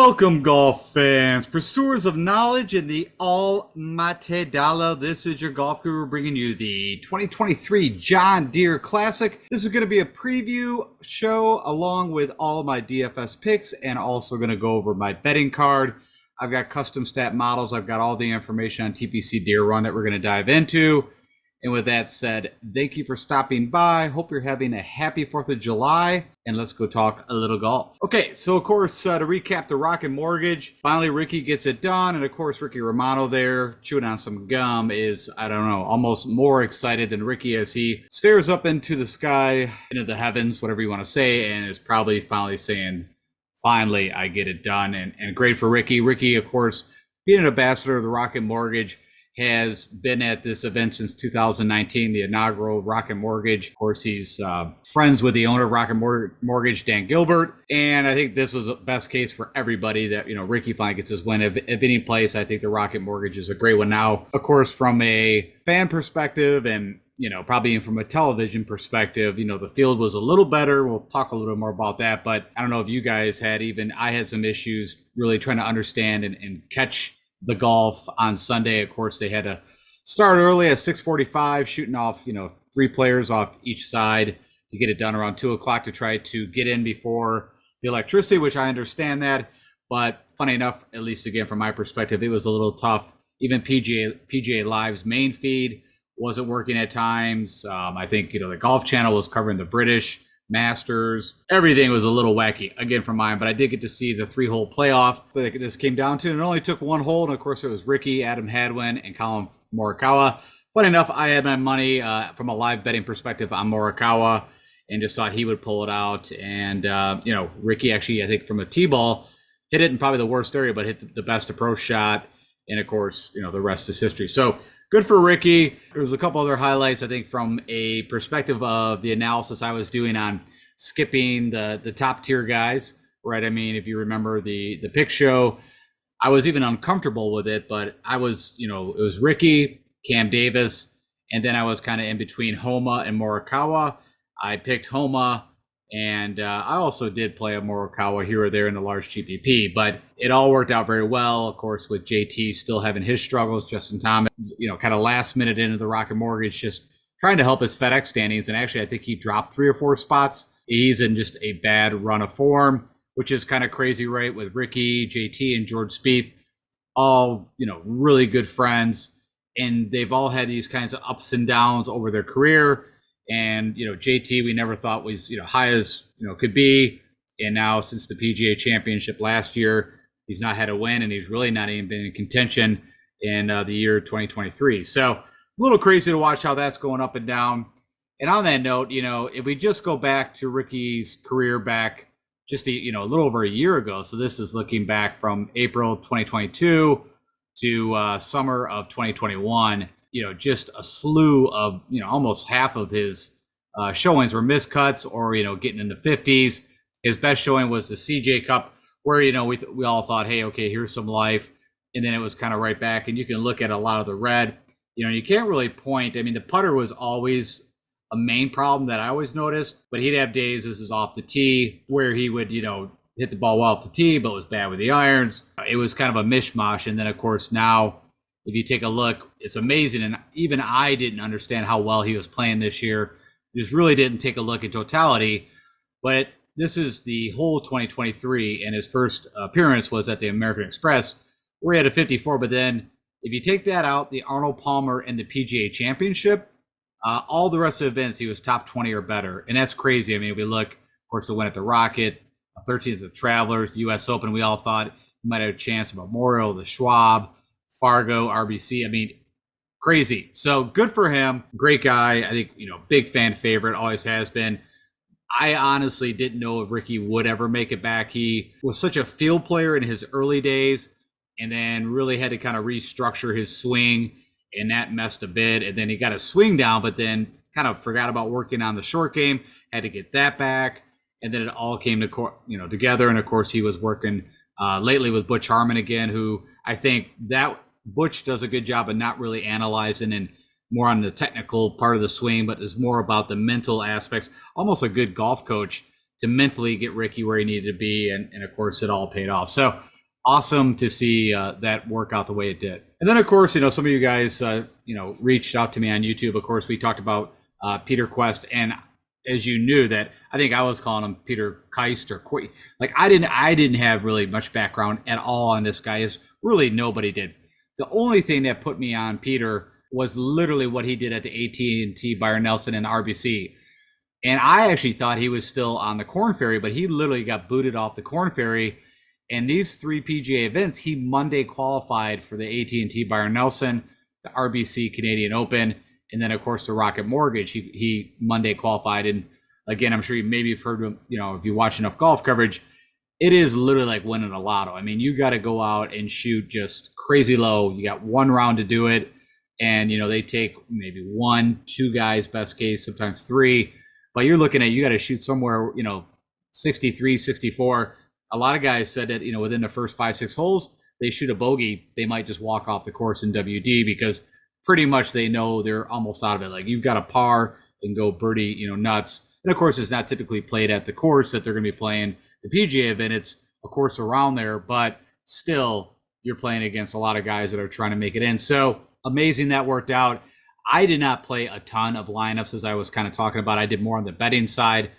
Welcome, golf fans, pursuers of knowledge in the almighty dollar. This is your golf guru bringing you the 2023 John Deere Classic. This is going to be a preview show along with all my DFS picks and also going to go over my betting card. I've got custom stat models. I've got all the information on TPC Deere Run that we're going to dive into. And with that said, thank you for stopping by. Hope you're having a happy 4th of July, and let's go talk a little golf. Okay, so of course, to recap the Rocket Mortgage, finally Ricky gets it done, and of course, Ricky Romano there, chewing on some gum, is, I don't know, almost more excited than Ricky as he stares up into the sky, into the heavens, whatever you want to say, and is probably finally saying, finally, I get it done, and great for Ricky. Ricky, of course, being an ambassador of the Rocket Mortgage, has been at this event since 2019, the inaugural Rocket Mortgage. Of course, he's friends with the owner of Rocket Mortgage, Dan Gilbert. And I think this was the best case for everybody that, Ricky finally gets his win. If any place, I think the Rocket Mortgage is a great one. Now, of course, from a fan perspective and, probably even from a television perspective, the field was a little better. We'll talk a little bit more about that. But I don't know if you guys I had some issues really trying to understand and catch the golf on Sunday. Of course, they had to start early at 6:45, shooting off, 3 players off each side to get it done around 2 o'clock to try to get in before the electricity, which I understand that. But funny enough, at least again, from my perspective, it was a little tough. Even PGA Live's main feed wasn't working at times. I think, the Golf Channel was covering the British Masters. Everything was a little wacky, again, from mine, but I did get to see the 3-hole playoff that this came down to. And it only took 1 hole, and of course, it was Ricky, Adam Hadwin, and Colin Morikawa. Funny enough, I had my money from a live betting perspective on Morikawa and just thought he would pull it out. And, Ricky actually, I think from a tee ball, hit it in probably the worst area, but hit the best approach shot. And of course, the rest is history. So good for Ricky. There's a couple other highlights, I think, from a perspective of the analysis I was doing on skipping the top tier guys, right? I mean, if you remember the pick show, I was even uncomfortable with it, but I was, it was Ricky, Cam Davis, and then I was kind of in between Homa and Morikawa. I picked Homa, and I also did play a Morikawa here or there in the large GPP, but it all worked out very well. Of course, with JT still having his struggles, Justin Thomas, kind of last minute into the Rocket Mortgage, just trying to help his FedEx standings. And actually, I think he dropped 3 or 4 spots. He's in just a bad run of form, which is kind of crazy, right? With Ricky, JT, and George Spieth, all, really good friends. And they've all had these kinds of ups and downs over their career. And, JT, we never thought was, high as, could be. And now since the PGA Championship last year, he's not had a win, and he's really not even been in contention in the year 2023. So a little crazy to watch how that's going up and down. And on that note, if we just go back to Ricky's career back just, a little over a year ago. So this is looking back from April 2022 to summer of 2021. Just a slew of, almost half of his showings were miscuts or, getting in the 50s. His best showing was the CJ Cup where, we all thought, hey, okay, here's some life. And then it was kind of right back. And you can look at a lot of the red, you can't really point. I mean, the putter was always a main problem that I always noticed, but he'd have days, this is off the tee, where he would, hit the ball well off the tee, but was bad with the irons. It was kind of a mishmash. And then, of course, now, if you take a look, it's amazing. And even I didn't understand how well he was playing this year. Just really didn't take a look at totality. But this is the whole 2023, and his first appearance was at the American Express, where he had a 54. But then if you take that out, the Arnold Palmer and the PGA Championship, all the rest of the events, he was top 20 or better. And that's crazy. I mean, if we look, of course, the win at the Rocket, 13th at the Travelers, the U.S. Open, we all thought he might have a chance. Memorial, the Schwab, Fargo, RBC. I mean, crazy. So good for him. Great guy. I think, big fan favorite, always has been. I honestly didn't know if Ricky would ever make it back. He was such a field player in his early days and then really had to kind of restructure his swing, and that messed a bit. And then he got his swing down, but then kind of forgot about working on the short game, had to get that back. And then it all came to, together. And of course, he was working lately with Butch Harmon again, who I think that Butch does a good job of not really analyzing and more on the technical part of the swing, but is more about the mental aspects, almost a good golf coach to mentally get Ricky where he needed to be. And of course, it all paid off. So awesome to see that work out the way it did. And then, of course, some of you guys, reached out to me on YouTube. Of course, we talked about Peter Quest, and as you knew that, I think I was calling him Peter Keist or like I didn't have really much background at all on this guy. Is really nobody did. The only thing that put me on Peter was literally what he did at the AT&T Byron Nelson and RBC. And I actually thought he was still on the Corn Ferry, but he literally got booted off the Corn Ferry. And these 3 PGA events, he Monday qualified for the AT&T Byron Nelson, the RBC Canadian Open, and then, of course, the Rocket Mortgage. He Monday qualified. And again, I'm sure maybe you've heard him, if you watch enough golf coverage, it is literally like winning a lotto. I mean, you got to go out and shoot just crazy low. You got one round to do it. And, they take maybe 1, 2 guys, best case, sometimes 3. But you're looking at, you got to shoot somewhere, 63, 64. A lot of guys said that, within the first 5, 6 holes, they shoot a bogey, they might just walk off the course in WD because pretty much they know they're almost out of it. Like you've got a par and go birdie, nuts. And of course, it's not typically played at the course that they're going to be playing the PGA event. It's a course around there, but still you're playing against a lot of guys that are trying to make it in. So amazing that worked out. I did not play a ton of lineups as I was kind of talking about. I did more on the betting side,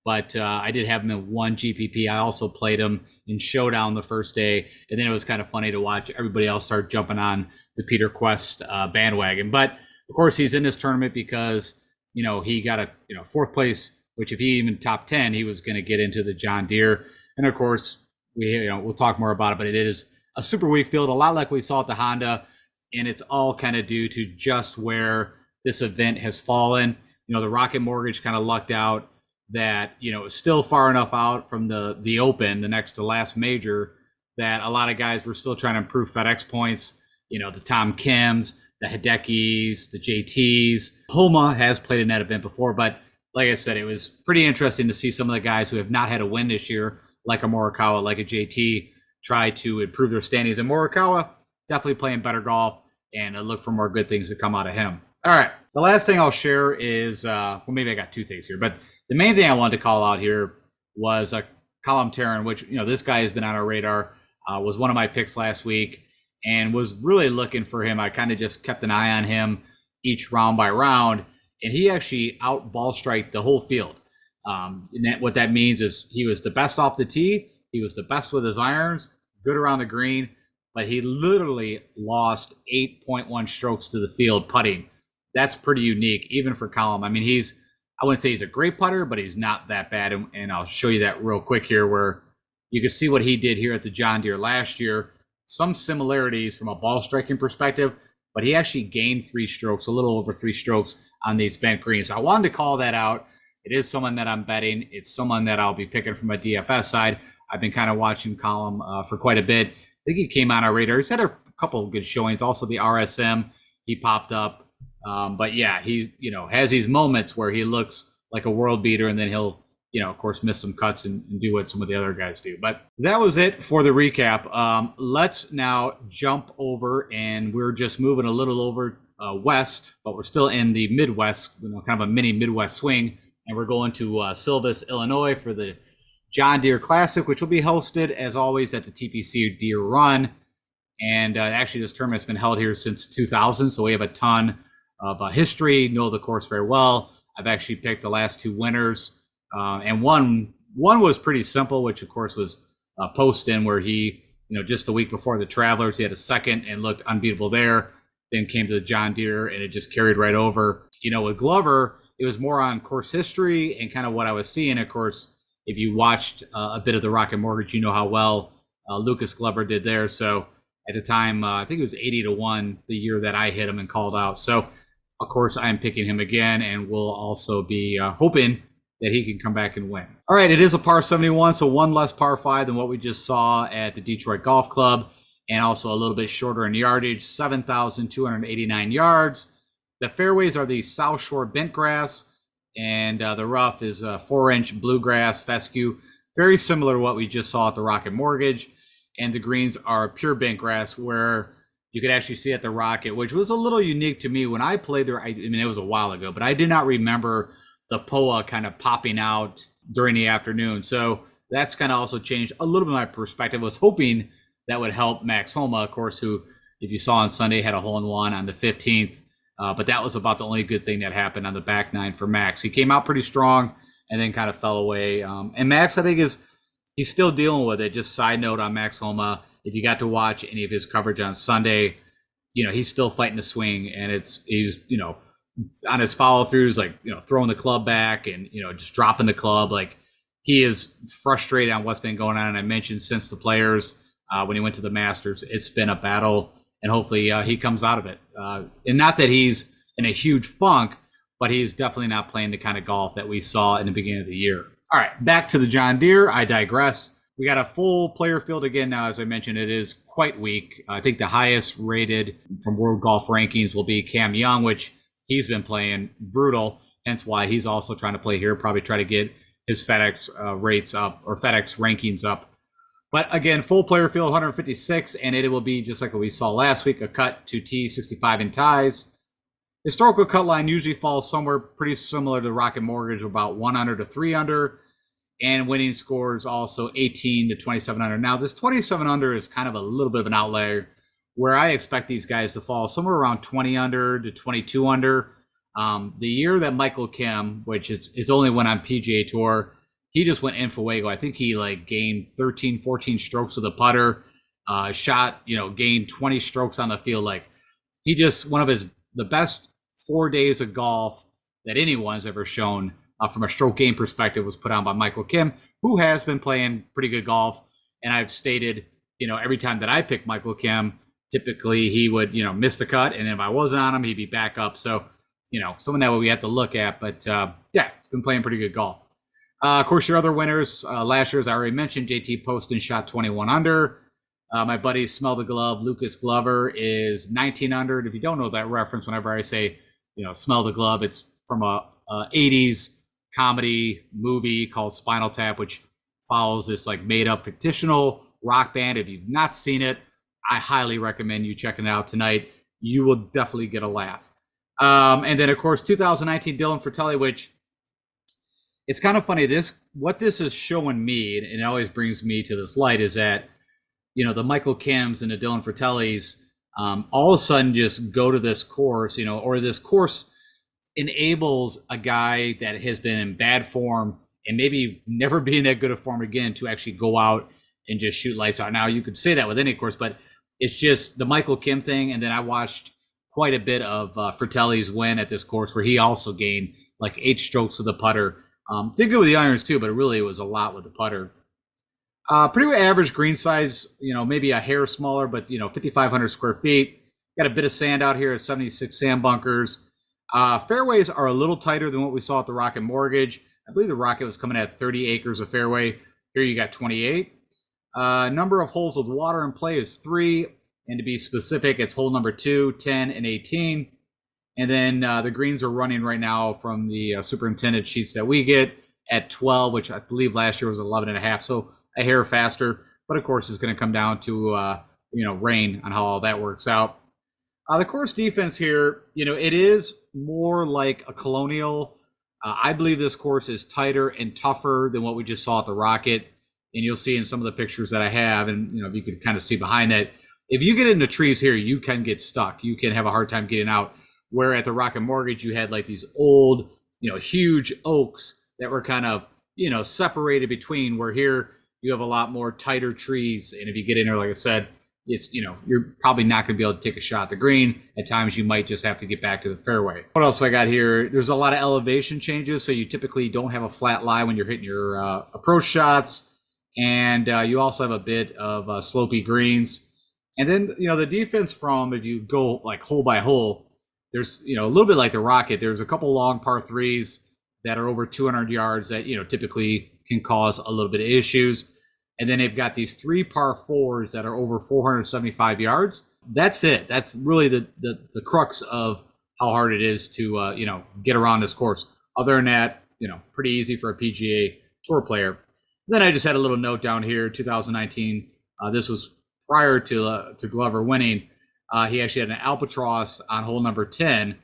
but I did have him in 1 GPP. I also played him in Showdown the first day. And then it was kind of funny to watch everybody else start jumping on the Peter Quest bandwagon. But of course, he's in this tournament because, he got a 4th place, which if he even top 10, he was going to get into the John Deere. And of course, we'll talk more about it, but it is a super weak field, a lot like we saw at the Honda. And it's all kind of due to just where this event has fallen. The Rocket Mortgage kind of lucked out that, it's still far enough out from the Open, the next to last major, that a lot of guys were still trying to improve FedEx points. The Tom Kims, the Hidekis, the JTs. Homa has played in that event before, but like I said, it was pretty interesting to see some of the guys who have not had a win this year, like a Morikawa, like a JT, try to improve their standings. And Morikawa definitely playing better golf, and look for more good things to come out of him. All right. The last thing I'll share is, maybe I got 2 things here, but the main thing I wanted to call out here was Colin Tarrant, which, this guy has been on our radar, was one of my picks last week and was really looking for him. I kind of just kept an eye on him each round by round, and he actually out ball striked the whole field. And what that means is he was the best off the tee. He was the best with his irons, good around the green, but he literally lost 8.1 strokes to the field putting. That's pretty unique, even for Colin. I mean, I wouldn't say he's a great putter, but he's not that bad. And I'll show you that real quick here, where you can see what he did here at the John Deere last year. Some similarities from a ball striking perspective, but he actually gained 3 strokes, a little over 3 strokes on these bent greens. So I wanted to call that out. It is someone that I'm betting. It's someone that I'll be picking from a DFS side. I've been kind of watching Colin for quite a bit. I think he came on our radar. He's had a couple of good showings. Also the RSM, he popped up. But yeah, he, has these moments where he looks like a world beater, and then he'll, of course, miss some cuts and do what some of the other guys do. But that was it for the recap. Let's now jump over, and we're just moving a little over west, but we're still in the Midwest, kind of a mini Midwest swing. And we're going to Silvis, Illinois for the John Deere Classic, which will be hosted, as always, at the TPC Deere Run. And actually, this tournament's been held here since 2000, so we have a ton of history, know the course very well. I've actually picked the last 2 winners, and one was pretty simple, which, of course, was Poston, where he, just the week before the Travelers, he had a second and looked unbeatable there, then came to the John Deere, and it just carried right over. With Glover, it was more on course history and kind of what I was seeing. Of course, if you watched a bit of the Rocket Mortgage, you know how well Lucas Glover did there. So at the time, I think it was 80-1 the year that I hit him and called out. So, of course, I'm picking him again, and we'll also be hoping that he can come back and win. All right, it is a par 71, so one less par 5 than what we just saw at the Detroit Golf Club, and also a little bit shorter in yardage, 7,289 yards. The fairways are the South Shore bent grass, and the rough is a 4-inch bluegrass fescue, very similar to what we just saw at the Rocket Mortgage. And the greens are pure bent grass, where you could actually see at the Rocket, which was a little unique to me when I played there. I mean, it was a while ago, but I did not remember the POA kind of popping out during the afternoon. So that's kind of also changed a little bit of my perspective. I was hoping that would help Max Homa, of course, who, if you saw on Sunday, had a hole-in-one on the 15th. But that was about the only good thing that happened on the back nine for Max. He came out pretty strong and then kind of fell away. And Max, I think, he's still dealing with it. Just side note on Max Homa, if you got to watch any of his coverage on Sunday, he's still fighting the swing, and he's on his follow throughs, like, throwing the club back and, just dropping the club. Like, he is frustrated on what's been going on. And I mentioned since the Players, when he went to the Masters, it's been a battle, and hopefully he comes out of it. And not that he's in a huge funk, but he's definitely not playing the kind of golf that we saw in the beginning of the year. All right, back to the John Deere. I digress. We got a full player field again now. As I mentioned, it is quite weak. I think the highest rated from World Golf Rankings will be Cam Young, which he's been playing brutal, hence why he's also trying to play here, probably try to get his FedEx rates up, or FedEx rankings up. But again, full player field 156, and it will be just like what we saw last week, a cut to T65 in ties. Historical cut line usually falls somewhere pretty similar to Rocket Mortgage, about 1 under to 3 under. And winning scores also 18 to 27 under. Now, this 27 under is kind of a little bit of an outlier, where I expect these guys to fall somewhere around 20 under to 22 under. The year that Michael Kim, which is only went on PGA Tour, he just went in Fuego. I think he gained 13, 14 strokes with a putter, gained 20 strokes on the field. He just, one of the best 4 days of golf that anyone's ever shown from a stroke game perspective was put on by Michael Kim, who has been playing pretty good golf. And I've stated, every time that I pick Michael Kim, typically he would, miss the cut. And then if I wasn't on him, he'd be back up. So, someone that we have to look at. But yeah, been playing pretty good golf. Of course, your other winners, last year, as I already mentioned, JT Poston shot 21 under. My buddy Smell the Glove, Lucas Glover, is 19 under. And if you don't know that reference, whenever I say, Smell the Glove, it's from a 80s comedy movie called Spinal Tap, which follows this made up fictional rock band. If you've not seen it, I highly recommend you checking it out tonight. You will definitely get a laugh. And then of course 2019 Dylan Fratelli, which it's kind of funny. What this is showing me, and it always brings me to this light, is that the Michael Kims and the Dylan Fratellis all of a sudden just go to this course, or this course enables a guy that has been in bad form and maybe never be in that good of form again to actually go out and just shoot lights out. Now, you could say that with any course, but it's just the Michael Kim thing. And then I watched quite a bit of Fratelli's win at this course, where he also gained 8 strokes with the putter. Did good with the irons too, but it really was a lot with the putter. Pretty average green size, maybe a hair smaller, but 5,500 square feet. Got a bit of sand out here at 76 sand bunkers. Fairways are a little tighter than what we saw at the Rocket Mortgage. I believe the Rocket was coming at 30 acres of fairway. Here you got 28. Number of holes with water in play is 3. And to be specific, it's hole number 2, 10, and 18. And then the greens are running right now from the superintendent sheets that we get at 12, which I believe last year was 11.5. So a hair faster. But of course, it's going to come down to rain on how all that works out. The course defense here, it is more like a Colonial. I believe this course is tighter and tougher than what we just saw at the Rocket. And you'll see in some of the pictures that I have, and if you could kind of see behind that, if you get into trees here, you can get stuck. You can have a hard time getting out. Where at the Rocket Mortgage, you had these old, huge oaks that were kind of, separated between, where here you have a lot more tighter trees. And if you get in there, like I said, it's, you're probably not going to be able to take a shot at the green. At times, you might just have to get back to the fairway. What else I got here? There's a lot of elevation changes, so you typically don't have a flat lie when you're hitting your approach shots. And you also have a bit of slopey greens. And then, the defense if you go hole by hole, there's, a little bit like the Rocket. There's a couple long par 3s that are over 200 yards that, typically can cause a little bit of issues. And then they've got these 3 par 4s that are over 475 yards. That's it. That's really the crux of how hard it is to, get around this course. Other than that, pretty easy for a PGA Tour player. Then I just had a little note down here, 2019. This was prior to Glover winning. He actually had an albatross on hole number 10,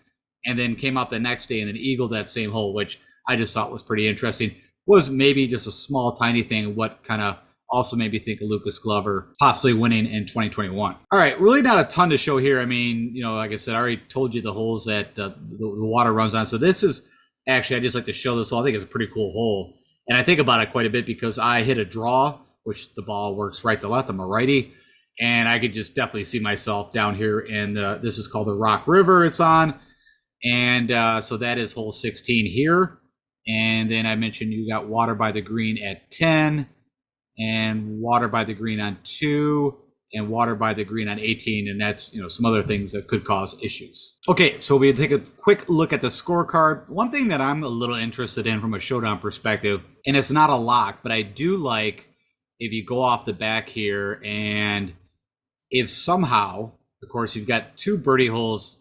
and then came out the next day and then eagled that same hole, which I just thought was pretty interesting. Was maybe just a small, tiny thing, what kind of also made me think of Lucas Glover possibly winning in 2021. All right, really not a ton to show here. I mean, like I said, I already told you the holes that the water runs on. So this is actually, I just like to show this hole. I think it's a pretty cool hole. And I think about it quite a bit because I hit a draw, which the ball works right to left. I'm a righty. And I could just definitely see myself down here in this is called the Rock River it's on. And so that is hole 16 here. And then I mentioned you got water by the green at 10 and water by the green on 2 and water by the green on 18. And that's, some other things that could cause issues. Okay, so we take a quick look at the scorecard. One thing that I'm a little interested in from a showdown perspective, and it's not a lock, but I do like if you go off the back here and if somehow, of course, you've got 2 birdie holes,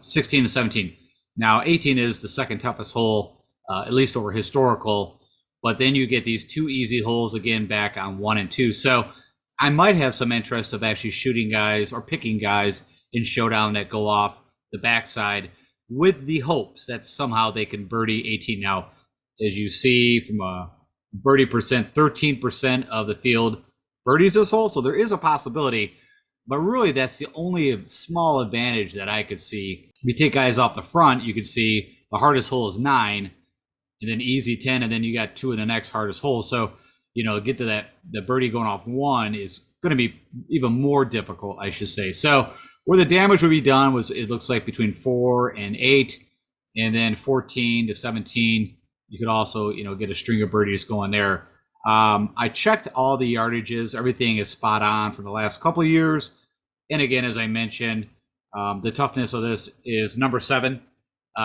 16 and 17. Now, 18 is the second toughest hole, at least over historical. But then you get these 2 easy holes again back on 1 and 2. So I might have some interest of actually shooting guys or picking guys in showdown that go off the backside with the hopes that somehow they can birdie 18. Now, as you see from a birdie percent, 13% of the field birdies this hole. So there is a possibility. But really, that's the only small advantage that I could see. If you take guys off the front, you could see the hardest hole is 9, and then easy 10, and then you got 2 in the next hardest hole. So, get to that, the birdie going off 1 is going to be even more difficult, I should say. So where the damage would be done was, it looks like between 4 and 8, and then 14 to 17. You could also, get a string of birdies going there. I checked all the yardages. Everything is spot on for the last couple of years. And again, as I mentioned, the toughness of this is number 7.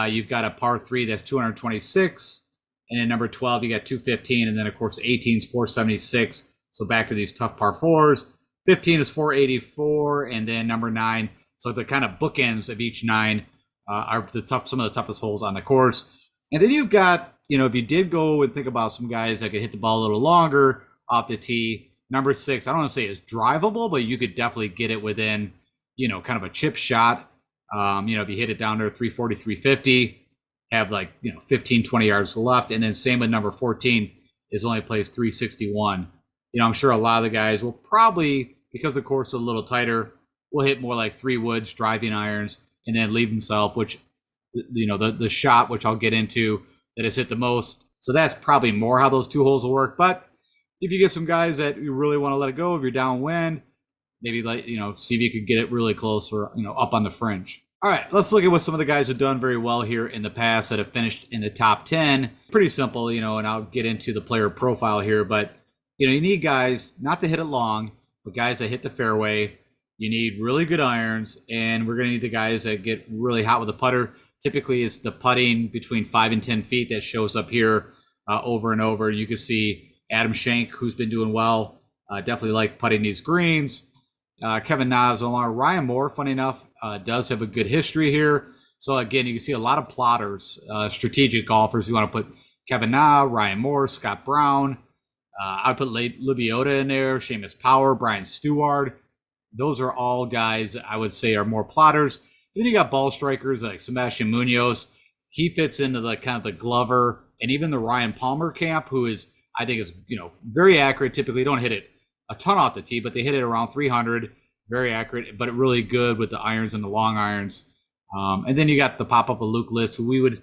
You've got a par 3 that's 226. And then number 12, you got 215. And then, of course, 18 is 476. So back to these tough par 4s. 15 is 484. And then number 9. So the kind of bookends of each 9 are some of the toughest holes on the course. And then you've got, if you did go and think about some guys that could hit the ball a little longer off the tee, number 6, I don't want to say it's drivable, but you could definitely get it within, kind of a chip shot. If you hit it down there 340, 350, have 15, 20 yards left. And then same with number 14 is only plays 361. I'm sure a lot of the guys will probably, because the course is a little tighter, will hit more like 3 woods, driving irons, and then leave himself, which, the shot, which I'll get into, that has hit the most. So that's probably more how those 2 holes will work. But if you get some guys that you really want to let it go, if you're downwind, maybe see if you could get it really close or, up on the fringe. All right, let's look at what some of the guys have done very well here in the past that have finished in the top 10. Pretty simple, and I'll get into the player profile here. But, you need guys not to hit it long, but guys that hit the fairway. You need really good irons, and we're going to need the guys that get really hot with the putter. Typically, it's the putting between 5 and 10 feet that shows up here over and over. You can see Adam Schenk, who's been doing well, definitely like putting these greens. Kevin Na is along. Ryan Moore, funny enough, does have a good history here. So again, you can see a lot of plotters, strategic golfers. You want to put Kevin Na, Ryan Moore, Scott Brown. I put Libiota in there, Seamus Power, Brian Stewart. Those are all guys I would say are more plotters. Then you got ball strikers like Sebastian Munoz. He fits into the kind of the Glover and even the Ryan Palmer camp, who is, I think, is very accurate. Typically, don't hit it a ton off the tee, but they hit it around 300. Very accurate, but really good with the irons and the long irons. And then you got the pop-up of Luke List, who we would,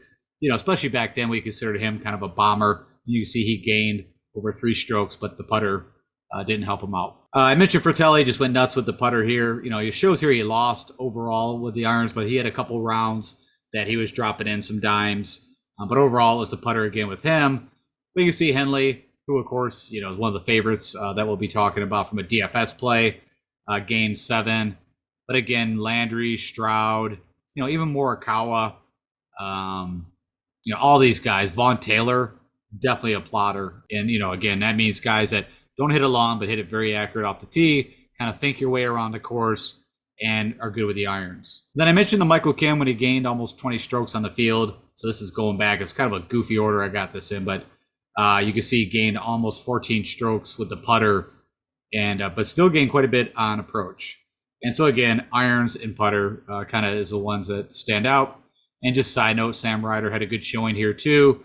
especially back then, we considered him kind of a bomber. You see he gained over 3 strokes, but the putter didn't help him out. I mentioned Fratelli just went nuts with the putter here. It shows here he lost overall with the irons, but he had a couple rounds that he was dropping in some dimes. But overall, it's the putter again with him. But you can see Henley, who, of course, is one of the favorites that we'll be talking about from a DFS play, gained 7. But again, Landry, Stroud, even Morikawa, all these guys. Vaughn Taylor, definitely a plotter. And, again, that means guys that don't hit it long, but hit it very accurate off the tee, kind of think your way around the course, and are good with the irons. Then I mentioned the Michael Kim when he gained almost 20 strokes on the field. So this is going back. It's kind of a goofy order I got this in, but you can see he gained almost 14 strokes with the putter, and but still gained quite a bit on approach. And so again, irons and putter kind of is the ones that stand out. And just side note, Sam Ryder had a good showing here too.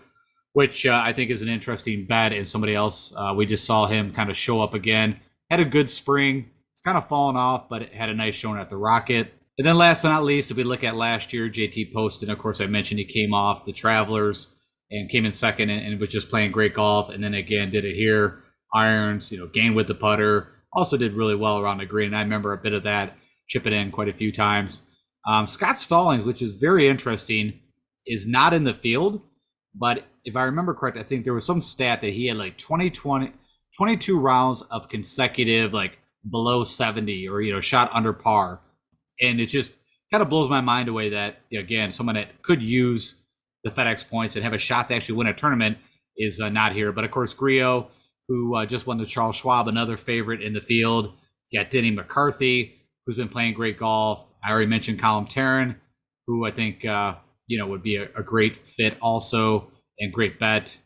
which I think is an interesting bet. And somebody else, we just saw him kind of show up again. Had a good spring. It's kind of fallen off, but it had a nice showing at the Rocket. And then last but not least, if we look at last year, JT posted, of course, I mentioned he came off the Travelers and came in second and was just playing great golf. And then again, did it here. Irons, gained with the putter. Also did really well around the green. And I remember a bit of that, chip it in quite a few times. Scott Stallings, which is very interesting, is not in the field. But if I remember correct, I think there was some stat that he had like 22 rounds of consecutive, like below 70 or, shot under par. And it just kind of blows my mind away that, again, someone that could use the FedEx points and have a shot to actually win a tournament is not here. But of course, Griot, who just won the Charles Schwab, another favorite in the field. You got Denny McCarthy, who's been playing great golf. I already mentioned Colin Tarrant, who I think, would be a great fit also and great bet.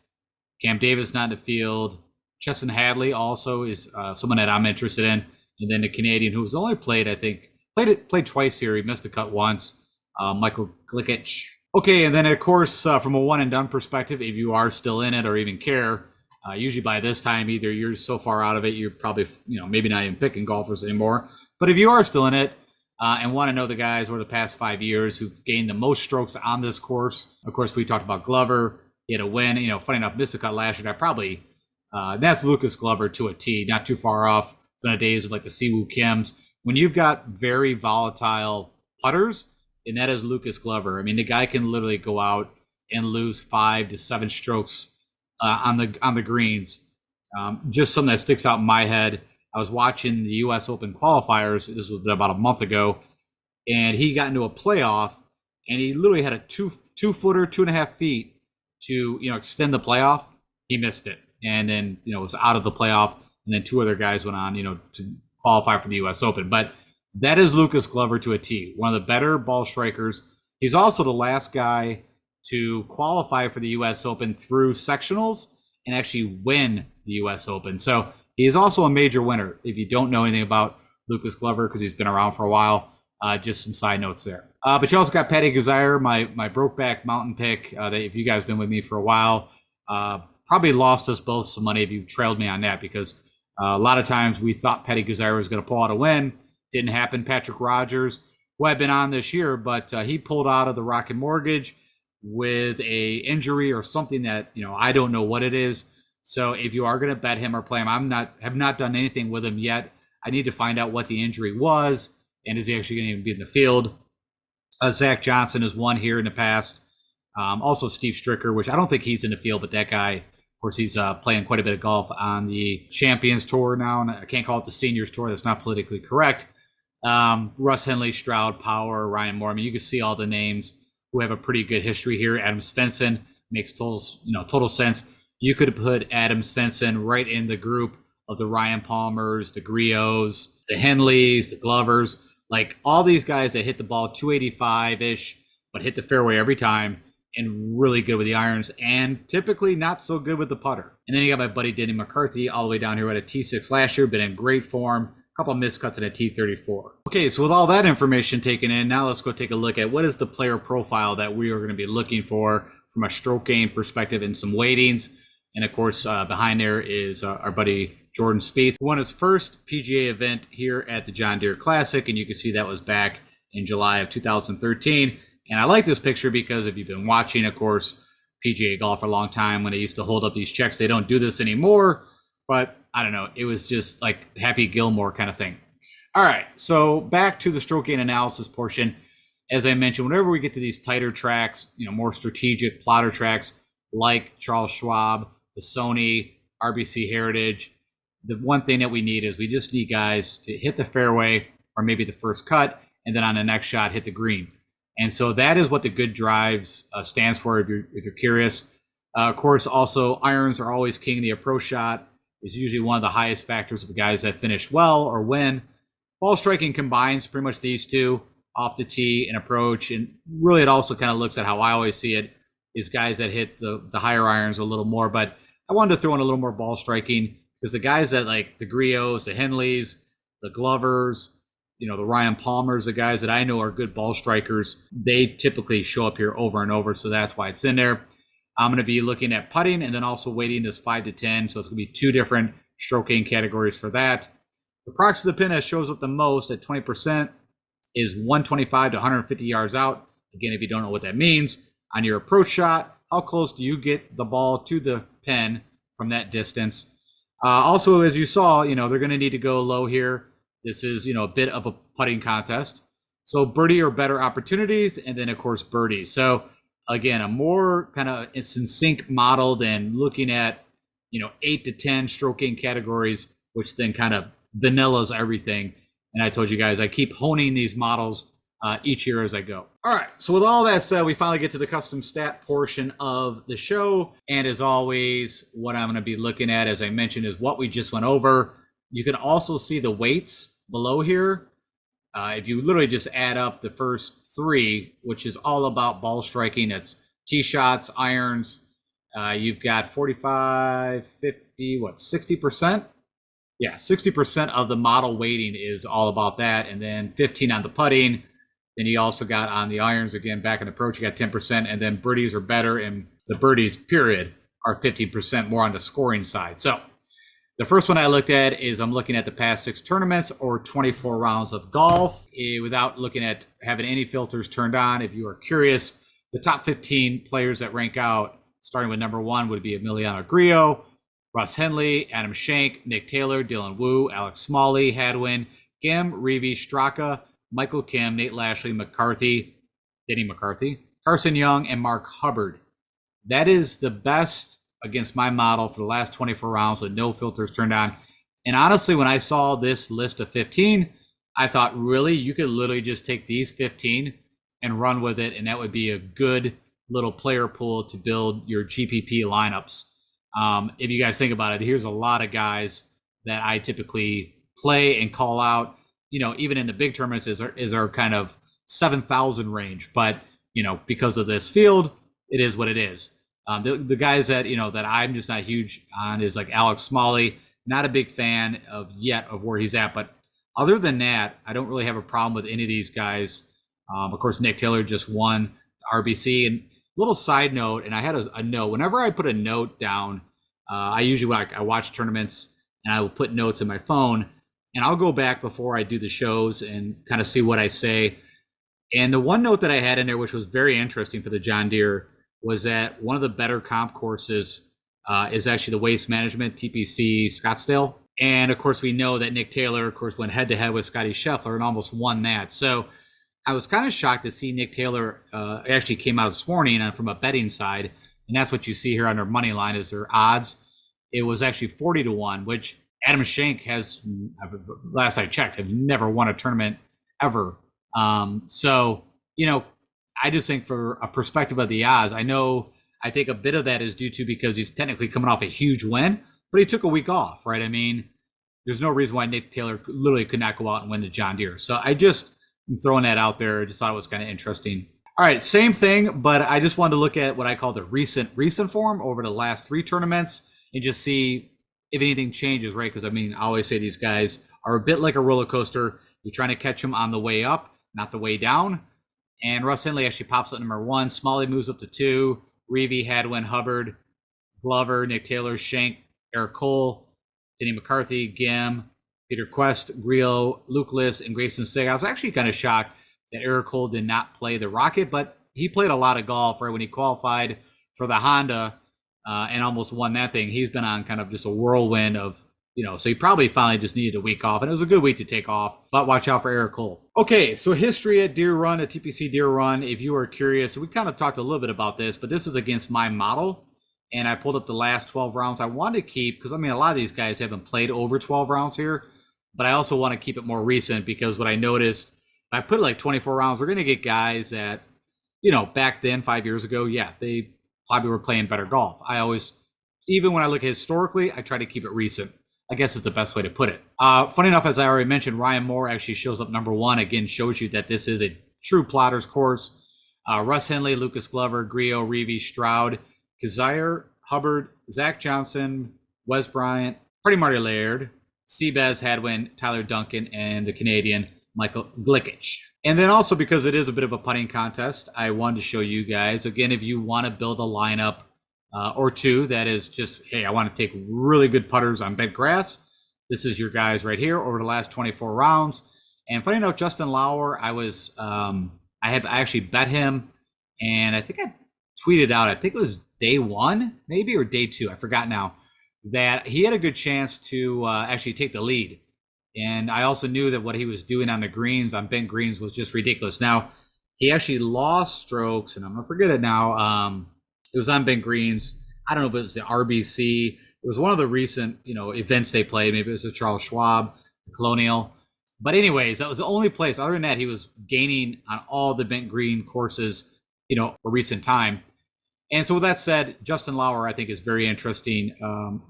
Cam Davis not in the field. Chesson Hadley also is someone that I'm interested in. And then the Canadian who's only played, I think, played twice here. He missed a cut once. Michael Glikic. Okay, and then of course, from a one and done perspective, if you are still in it or even care, usually by this time, either you're so far out of it, you're probably, maybe not even picking golfers anymore. But if you are still in it and want to know the guys over the past 5 years who've gained the most strokes on this course, of course, we talked about Glover. He had a win. Funny enough, missed a cut last year. That's Lucas Glover to a T, not too far off from the days of like the Siwoo Kims. When you've got very volatile putters, and that is Lucas Glover. I mean, the guy can literally go out and lose 5 to 7 strokes on the greens. Just something that sticks out in my head. I was watching the U.S. Open qualifiers. This was about a month ago, and he got into a playoff, and he literally had a two-footer, 2.5 feet to extend the playoff. He missed it, and then was out of the playoff. And then 2 other guys went on to qualify for the U.S. Open. But that is Lucas Glover to a T, one of the better ball strikers. He's also the last guy to qualify for the U.S. Open through sectionals and actually win the U.S. Open. So he is also a major winner. If you don't know anything about Lucas Glover, because he's been around for a while, just some side notes there. But you also got Patty Gazire, my Brokeback Mountain pick. That if you guys have been with me for a while, probably lost us both some money if you trailed me on that, because a lot of times we thought Patty Gazire was going to pull out a win. Didn't happen. Patrick Rogers, who I've been on this year, but he pulled out of the Rocket Mortgage with a injury or something that I don't know what it is. So if you are going to bet him or play him, have not done anything with him yet. I need to find out what the injury was, and is he actually going to even be in the field? Zach Johnson has won here in the past. Also Steve Stricker, which I don't think he's in the field, but that guy, of course, he's playing quite a bit of golf on the Champions Tour now, and I can't call it the Seniors Tour. That's not politically correct. Russ Henley, Stroud, Power, Ryan Moore. I mean, you can see all the names who have a pretty good history here. Adam Svensson makes total sense. You could put Adam Svensson right in the group of the Ryan Palmers, the Griots, the Henleys, the Glovers, like all these guys that hit the ball 285-ish, but hit the fairway every time, and really good with the irons, and typically not so good with the putter. And then you got my buddy Denny McCarthy all the way down here at a T6 last year, been in great form. A couple of miscuts at a T34. Okay, so with all that information taken in, now let's go take a look at what is the player profile that we are going to be looking for from a stroke gain perspective and some weightings. And of course, behind there is our buddy Jordan Spieth, who won his first PGA event here at the John Deere Classic, and you can see that was back in July of 2013. And I like this picture because if you've been watching, of course, PGA golf for a long time, when they used to hold up these checks, they don't do this anymore. But I don't know, it was just like Happy Gilmore kind of thing. All right, so back to the stroke gain analysis portion. As I mentioned, whenever we get to these tighter tracks, more strategic plotter tracks like Charles Schwab, the Sony, RBC Heritage, the one thing that we need is we just need guys to hit the fairway or maybe the first cut, and then on the next shot, hit the green. And so that is what the good drives stands for if you're curious. Of course, also irons are always king. The approach shot is usually one of the highest factors of the guys that finish well or win. Ball striking combines pretty much these two, off the tee and approach. And really it also kind of looks at how I always see it, is guys that hit the higher irons a little more. But I wanted to throw in a little more ball striking because the guys that like the Griots, the Henleys, the Glovers, the Ryan Palmers, the guys that I know are good ball strikers, they typically show up here over and over. So that's why it's in there. I'm going to be looking at putting, and then also weighting is 5 to 10. So it's going to be 2 different stroke gain categories for that. The proxy of the pin that shows up the most at 20% is 125 to 150 yards out. Again, if you don't know what that means, on your approach shot, how close do you get the ball to the pin from that distance? Also, as you saw, they're going to need to go low here. This is, a bit of a putting contest. So birdie or better opportunities, and then, of course, birdie. So, again, a more kind of it's in sync model than looking at, 8 to 10 stroke gain categories, which then kind of vanillas everything. And I told you guys, I keep honing these models each year as I go. All right, so with all that said, we finally get to the custom stat portion of the show. And as always, what I'm going to be looking at, as I mentioned, is what we just went over. You can also see the weights below here. If you literally just add up the first 3, which is all about ball striking, it's tee shots, irons. You've got 45, 50, 60%? Yeah, 60% of the model weighting is all about that. And then 15 on the putting. Then you also got on the irons, again, back in approach, you got 10%. And then birdies are better. And the birdies, period, are 50% more on the scoring side. So the first one I looked at is I'm looking at the past 6 tournaments or 24 rounds of golf without looking at having any filters turned on. If you are curious, the top 15 players that rank out, starting with number 1, would be Emiliano Grillo, Russ Henley, Adam Schenk, Nick Taylor, Dylan Wu, Alex Smalley, Hadwin, Gim, Reeve, Straka, Michael Kim, Nate Lashley, Denny McCarthy, Carson Young, and Mark Hubbard. That is the best against my model for the last 24 rounds with no filters turned on. And honestly, when I saw this list of 15, I thought, really, you could literally just take these 15 and run with it, and that would be a good little player pool to build your GPP lineups. If you guys think about it, here's a lot of guys that I typically play and call out, even in the big tournaments is our kind of 7,000 range. But, because of this field, it is what it is. The guys that, that I'm just not huge on is like Alex Smalley. Not a big fan of where he's at. But other than that, I don't really have a problem with any of these guys. Of course, Nick Taylor just won the RBC. And little side note, and I had a note. Whenever I put a note down, I usually I watch tournaments and I will put notes in my phone. And I'll go back before I do the shows and kind of see what I say. And the one note that I had in there, which was very interesting for the John Deere, was that one of the better comp courses is actually the Waste Management TPC Scottsdale. And of course, we know that Nick Taylor, of course, went head to head with Scotty Scheffler and almost won that. So I was kind of shocked to see Nick Taylor actually came out this morning from a betting side. And that's what you see here on their money line is their odds. It was actually 40 to 1, which Adam Schenk has, last I checked, have never won a tournament ever. So, I just think for a perspective of the odds, I think a bit of that is due to because he's technically coming off a huge win, but he took a week off, right? I mean, there's no reason why Nick Taylor literally could not go out and win the John Deere. So I'm throwing that out there. I just thought it was kind of interesting. All right, same thing, but I just wanted to look at what I call the recent form over the last 3 tournaments and just see if anything changes, right? Because I always say these guys are a bit like a roller coaster. You're trying to catch them on the way up, not the way down. And Russ Henley actually pops up number 1. Smalley moves up to 2. Reeve, Hadwin, Hubbard, Glover, Nick Taylor, Schenk, Eric Cole, Denny McCarthy, Gim, Peter Quest, Grillo, Luke List, and Grayson Sig. I was actually kind of shocked that Eric Cole did not play the Rocket, but he played a lot of golf, right? When he qualified for the Honda and almost won that thing. He's been on kind of just a whirlwind of, so he probably finally just needed a week off, and it was a good week to take off, but watch out for Eric Cole. Okay, so history at Deere Run, at TPC Deere Run, if you are curious, we kind of talked a little bit about this, but this is against my model, and I pulled up the last 12 rounds. I wanted to keep, because a lot of these guys haven't played over 12 rounds here, but I also want to keep it more recent because what I noticed, if I put like 24 rounds, we're going to get guys that, back then, 5 years ago, they probably were playing better golf. Even when I look historically, I try to keep it recent. I guess it's the best way to put it. Funny enough, as I already mentioned, Ryan Moore actually shows up number 1. Again, shows you that this is a true plotter's course. Russ Henley, Lucas Glover, Grillo, Reeve, Stroud, Kazire, Hubbard, Zach Johnson, Wes Bryant, Freddie Marty Laird, Seabez, Hadwin, Tyler Duncan, and the Canadian Michael Glickich. And then also because it is a bit of a putting contest, I wanted to show you guys, again, if you want to build a lineup or two that is just, hey, I want to take really good putters on bent grass. This is your guys right here over the last 24 rounds. And funny enough, Justin Lauer, I actually bet him, and I think I tweeted out, I think it was day one, maybe, or day two, I forgot now, that he had a good chance to actually take the lead. And I also knew that what he was doing on the greens, on bent greens, was just ridiculous. Now, he actually lost strokes, and I'm going to forget it now. It was on bent greens. I don't know if it was the RBC. It was one of the recent, events they played. Maybe it was the Charles Schwab, the Colonial. But anyways, that was the only place. Other than that, he was gaining on all the bent green courses, for recent time. And so with that said, Justin Lauer, I think, is very interesting.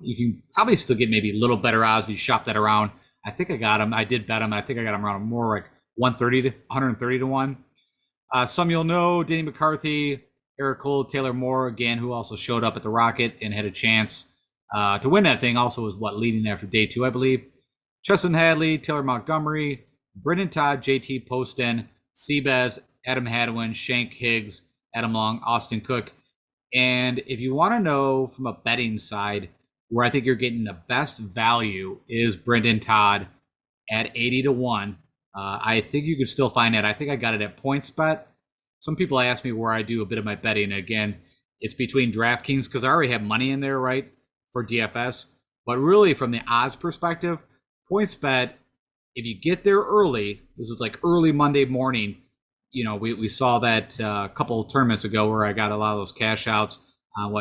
You can probably still get maybe a little better odds if you shop that around. I think I got him. I did bet him. I think I got him around more like 130 to 1. Some you'll know, Denny McCarthy, Eric Cole, Taylor Moore, again, who also showed up at the Rocket and had a chance to win that thing. Also was leading after day two, I believe. Chesson Hadley, Taylor Montgomery, Brendan Todd, JT Poston, Seabez, Adam Hadwin, Shank Higgs, Adam Long, Austin Cook. And if you want to know from a betting side where I think you're getting the best value is Brendan Todd at 80 to 1. I think you could still find that. I think I got it at PointsBet. Some people ask me where I do a bit of my betting. Again, it's between Draftkings because I already have money in there, right, for DFS. But really, from the odds perspective, PointsBet, if you get there early, this is like early Monday morning. We saw that a couple of tournaments ago where I got a lot of those cash outs.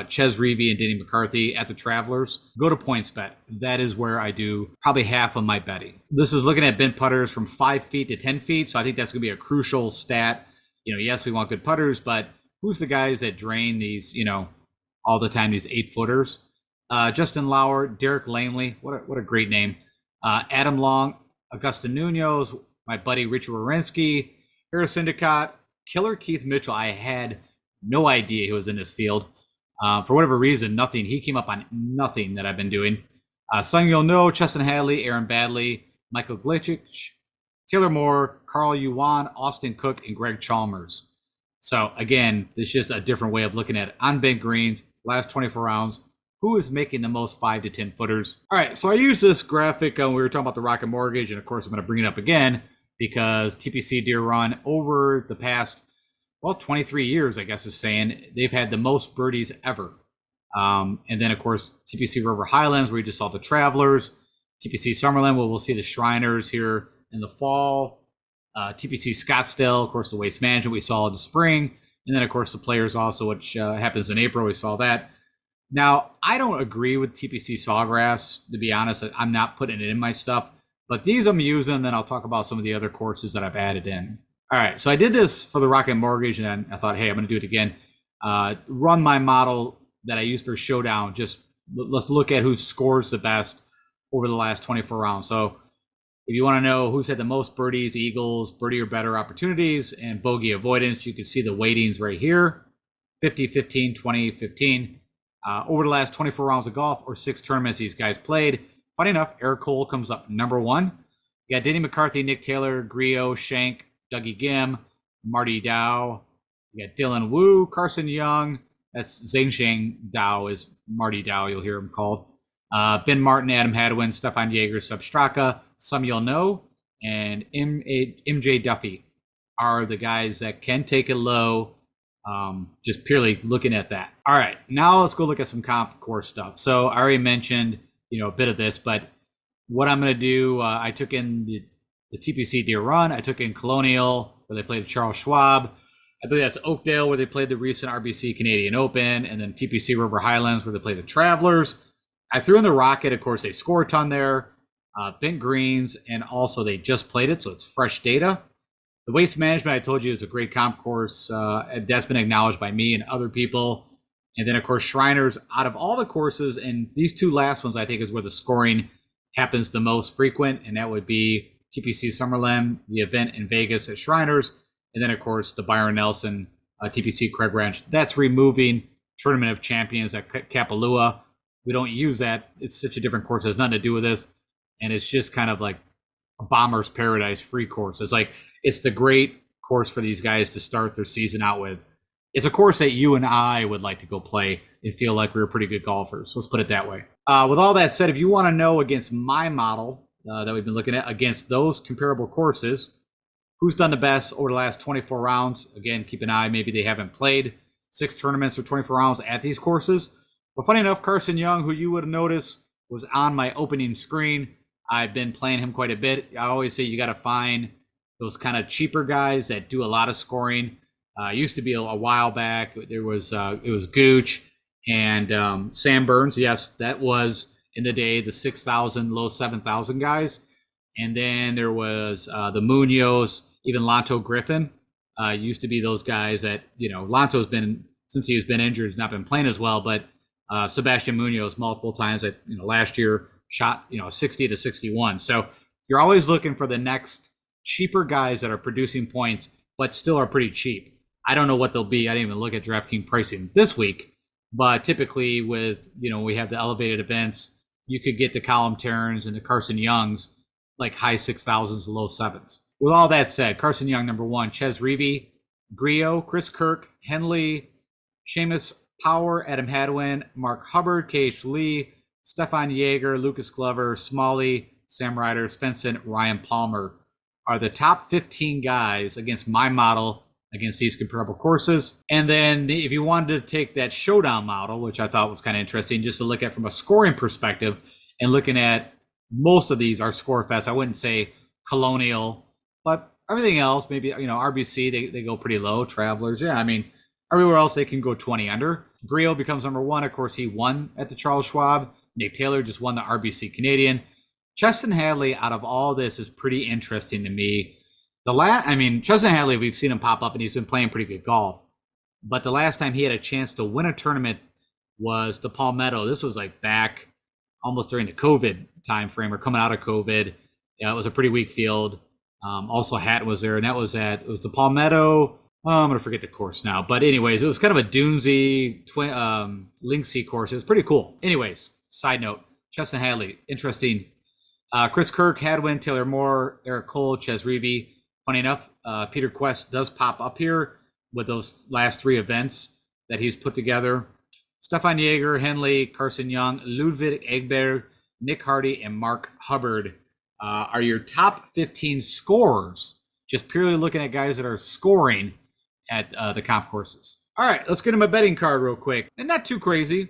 Ches Reavy and Denny McCarthy at the Travelers. Go to PointsBet. That is where I do probably half of my betting. This is looking at bent putters from 5 feet to 10 feet. So I think that's going to be a crucial stat. Yes, we want good putters, but who's the guys that drain these, all the time, these 8-footers? Justin Lauer, Derek Langley. What a great name. Adam Long, Augusta Munoz, my buddy Richard Wierenski, Harris Syndicate, Killer Keith Mitchell. I had no idea he was in this field. For whatever reason, nothing. He came up on nothing that I've been doing. Sung You'll Know, Chesson Hadley, Aaron Badley, Michael Glitchich, Taylor Moore, Carl Yuan, Austin Cook, and Greg Chalmers. So again, this is just a different way of looking at it. On bent greens, last 24 rounds, who is making the most 5 to 10 footers? All right, so I use this graphic when we were talking about the Rocket Mortgage, and of course I'm going to bring it up again because TPC Deere Run over the past 23 years, I guess is saying, they've had the most birdies ever. And then, of course, TPC River Highlands, where we just saw the Travelers. TPC Summerlin, where we'll see the Shriners here in the fall. TPC Scottsdale, of course, the Waste Management we saw in the spring. And then, of course, the Players also, which happens in April. We saw that. Now, I don't agree with TPC Sawgrass. To be honest, I'm not putting it in my stuff. But these I'm using, and then I'll talk about some of the other courses that I've added in. All right, so I did this for the Rocket Mortgage, and then I thought, hey, I'm going to do it again. Run my model that I used for Showdown. Just let's look at who scores the best over the last 24 rounds. So if you want to know who's had the most birdies, Eagles, birdie or better opportunities, and bogey avoidance, you can see the weightings right here, 50, 15, 20, 15. Over the last 24 rounds of golf or 6 tournaments these guys played. Funny enough, Eric Cole comes up number 1. You got Denny McCarthy, Nick Taylor, Griot, Shank, Dougie Gim, Marty Dow. You got Dylan Wu, Carson Young. That's Zhengsheng Dow is Marty Dow, you'll hear him called. Ben Martin, Adam Hadwin, Stefan Jaeger, Sub Straka, Some You'll Know, and MJ Duffy are the guys that can take it low, just purely looking at that. All right, now let's go look at some comp course stuff. So I already mentioned, a bit of this, but what I'm going to do, I took in the TPC Deere Run. I took in Colonial, where they played the Charles Schwab. I believe that's Oakdale, where they played the recent RBC Canadian Open, and then TPC River Highlands, where they played the Travelers. I threw in the Rocket. Of course, they score a ton there. Bent greens, and also they just played it, so it's fresh data. The Waste Management, I told you, is a great comp course. That's been acknowledged by me and other people. And then, of course, Shriners, out of all the courses, and these 2 last ones, I think, is where the scoring happens the most frequent, and that would be TPC Summerlin, the event in Vegas at Shriners, and then, of course, the Byron Nelson TPC Craig Ranch. That's removing Tournament of Champions at Kapalua. We don't use that. It's such a different course. It has nothing to do with this, and it's just kind of like a Bomber's Paradise free course. It's the great course for these guys to start their season out with. it's a course that you and I would like to go play and feel like we were pretty good golfers. Let's put it that way. With all that said, if you want to know against my model that we've been looking at against those comparable courses, who's done the best over the last 24 rounds? Again, keep an eye. Maybe they haven't played 6 tournaments or 24 rounds at these courses. But funny enough, Carson Young, who you would have noticed was on my opening screen. I've been playing him quite a bit. I always say you got to find those kind of cheaper guys that do a lot of scoring. Used to be a while back. There was it was Gooch and Sam Burns. Yes, that was in the day the 6,000, low 7,000 guys. And then there was the Munoz, even Lanto Griffin. Used to be those guys that, Lanto's been, since he's been injured, has not been playing as well. But Sebastian Munoz multiple times that, last year shot, 60 to 61. So you're always looking for the next cheaper guys that are producing points, but still are pretty cheap. I don't know what they'll be. I didn't even look at DraftKings pricing this week. But typically with, we have the elevated events, you could get the Colin Terrans and the Carson Youngs like high 6,000s, low 7s. With all that said, Carson Young, number 1, Ches Reavie, Grillo, Chris Kirk, Henley, Seamus Power, Adam Hadwin, Mark Hubbard, K.H. Lee, Stefan Yeager, Lucas Glover, Smalley, Sam Ryder, Svensson, Ryan Palmer are the top 15 guys against my model against these comparable courses. And then if you wanted to take that showdown model, which I thought was kind of interesting, just to look at from a scoring perspective and looking at most of these are score fest. I wouldn't say Colonial, but everything else, maybe, RBC, they go pretty low. Travelers, yeah, everywhere else they can go 20 under. Grillo becomes number 1. Of course, he won at the Charles Schwab. Nick Taylor just won the RBC Canadian. Cheston Hadley, out of all this, is pretty interesting to me. Cheston Hadley, we've seen him pop up, and he's been playing pretty good golf. But the last time he had a chance to win a tournament was the Palmetto. This was like back almost during the COVID time frame or coming out of COVID. Yeah, it was a pretty weak field. Also, Hatton was there, and it was the Palmetto. I'm going to forget the course now. But anyways, it was kind of a Dunesy, Linksy course. It was pretty cool. Anyways, side note, Cheston Hadley, interesting. Chris Kirk, Hadwin, Taylor Moore, Eric Cole, Ches Reavie. Funny enough, Peter Quest does pop up here with those last 3 events that he's put together. Stefan Yeager, Henley, Carson Young, Ludwig Egberg, Nick Hardy, and Mark Hubbard are your top 15 scorers, just purely looking at guys that are scoring at the comp courses. All right, let's get him a betting card real quick. And not too crazy.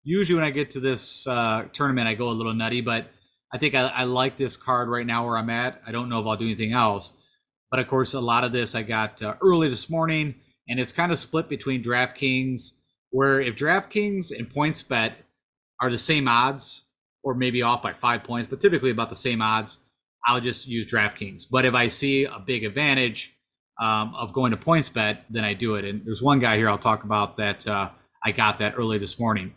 Usually when I get to this tournament, I go a little nutty, but I think I like this card right now where I'm at. I don't know if I'll do anything else. But of course, a lot of this I got early this morning, and it's kind of split between DraftKings, where if DraftKings and PointsBet are the same odds, or maybe off by 5 points, but typically about the same odds, I'll just use DraftKings. But if I see a big advantage of going to PointsBet, then I do it. And there's one guy here I'll talk about that I got that early this morning.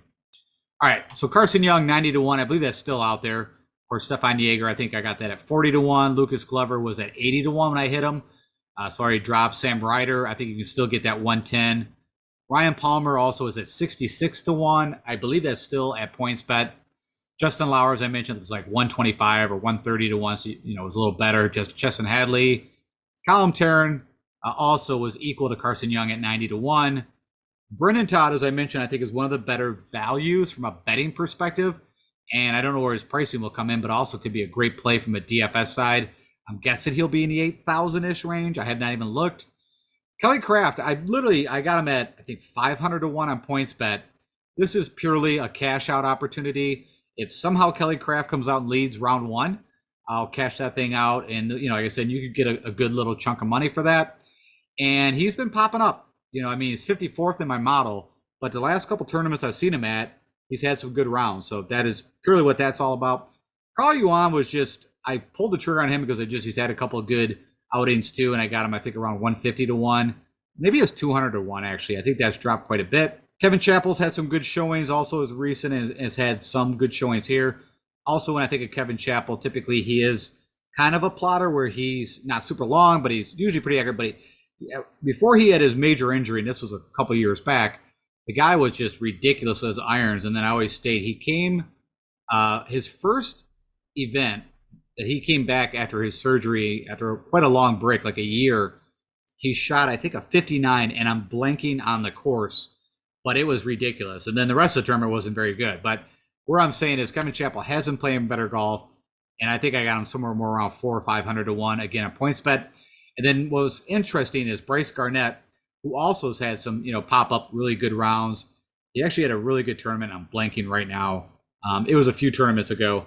All right, so Carson Young, 90 to 1. I believe that's still out there. Or Stefan Yeager, I think I got that at 40 to 1. Lucas Glover was at 80 to 1 when I hit him. So I already dropped Sam Ryder. I think you can still get that 110. Ryan Palmer also is at 66 to 1. I believe that's still at PointsBet. Justin Lauer, as I mentioned, was like 125 or 130 to 1. So, it was a little better. Just Cheston Hadley. Colin Terran also was equal to Carson Young at 90 to 1. Brendan Todd, as I mentioned, I think is one of the better values from a betting perspective. And I don't know where his pricing will come in, but also could be a great play from a DFS side. I'm guessing he'll be in the 8,000-ish range. I have not even looked. Kelly Craft, I got him at, I think, 500 to 1 on PointsBet. This is purely a cash out opportunity. If somehow Kelly Craft comes out and leads round 1, I'll cash that thing out. And, like I said, you could get a good little chunk of money for that. And he's been popping up. He's 54th in my model, but the last couple tournaments I've seen him at, he's had some good rounds. So that is purely what that's all about. Carl Yuan was I pulled the trigger on him because he's had a couple of good outings too. And I got him, I think, around 150 to 1. Maybe it was 200 to 1, actually. I think that's dropped quite a bit. Kevin Chappell's had some good showings also as recent and has had some good showings here. Also, when I think of Kevin Chappell, typically he is kind of a plotter where he's not super long, but he's usually pretty accurate. But before he had his major injury, and this was a couple years back, the guy was just ridiculous with his irons. And then I always stayed. He came, his first event that he came back after his surgery, after quite a long break, like a year, He shot, I think, a 59, and I'm blanking on the course, but it was ridiculous. And then the rest of the tournament wasn't very good. But where I'm saying is Kevin Chappell has been playing better golf, and I think I got him somewhere more around 400 or 500 to 1, again, a points bet. And then what was interesting is Bryce Garnett, who also has had some, pop up really good rounds. He actually had a really good tournament. I'm blanking right now. It was a few tournaments ago,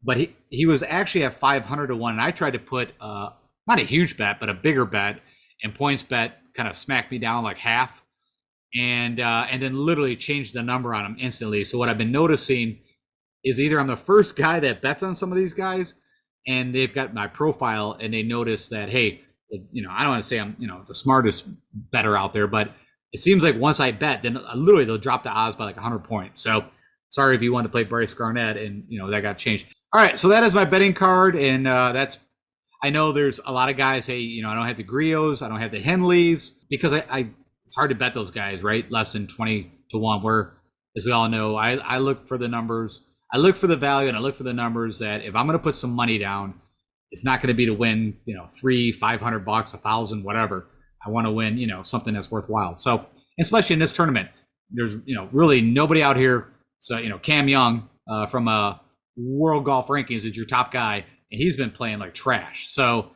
but he was actually at 500 to 1. And I tried to put not a huge bet, but a bigger bet, and points bet kind of smacked me down like half, and then literally changed the number on him instantly. So what I've been noticing is either I'm the first guy that bets on some of these guys, and they've got my profile, and they notice that, hey, I don't want to say I'm the smartest better out there, but it seems like once I bet, then literally they'll drop the odds by like 100 points. So sorry if you wanted to play Bryce Garnett, and that got changed. All right, so that is my betting card, and that's. I know there's a lot of guys, hey, I don't have the Grios, I don't have the Henleys, because it's hard to bet those guys, right? Less than 20 to 1, where, as we all know, I look for the numbers. I look for the value, and I look for the numbers that if I'm going to put some money down, it's not going to be to win, $300, $500, $1,000, whatever. I want to win, something that's worthwhile. So, especially in this tournament, there's, really nobody out here. So, Cam Young from World Golf Rankings is your top guy, and he's been playing like trash. So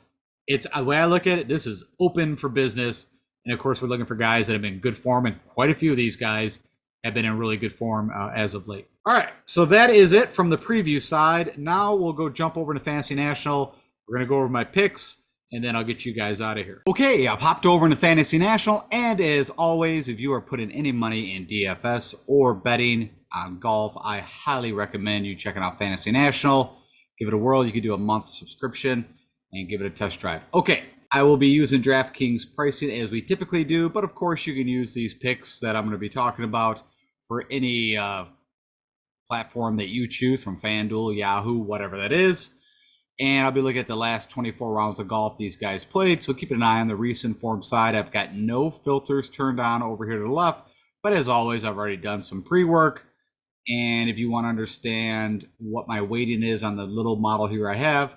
it's the way I look at it, this is open for business. And of course, we're looking for guys that have been in good form, and quite a few of these guys have been in really good form as of late. All right, so that is it from the preview side. Now we'll go jump over to Fantasy National. We're going to go over my picks, and then I'll get you guys out of here. Okay, I've hopped over into Fantasy National, and as always, if you are putting any money in DFS or betting on golf, I highly recommend you checking out Fantasy National. Give it a whirl. You can do a month subscription and give it a test drive. Okay, I will be using Draftkings pricing as we typically do, but of course you can use these picks that I'm going to be talking about for any platform that you choose, from FanDuel, Yahoo, whatever that is. And I'll be looking at the last 24 rounds of golf these guys played, so keep an eye on the recent form side. I've got no filters turned on over here to the left, but as always, I've already done some pre-work. And if you want to understand what my weighting is on the little model here I have,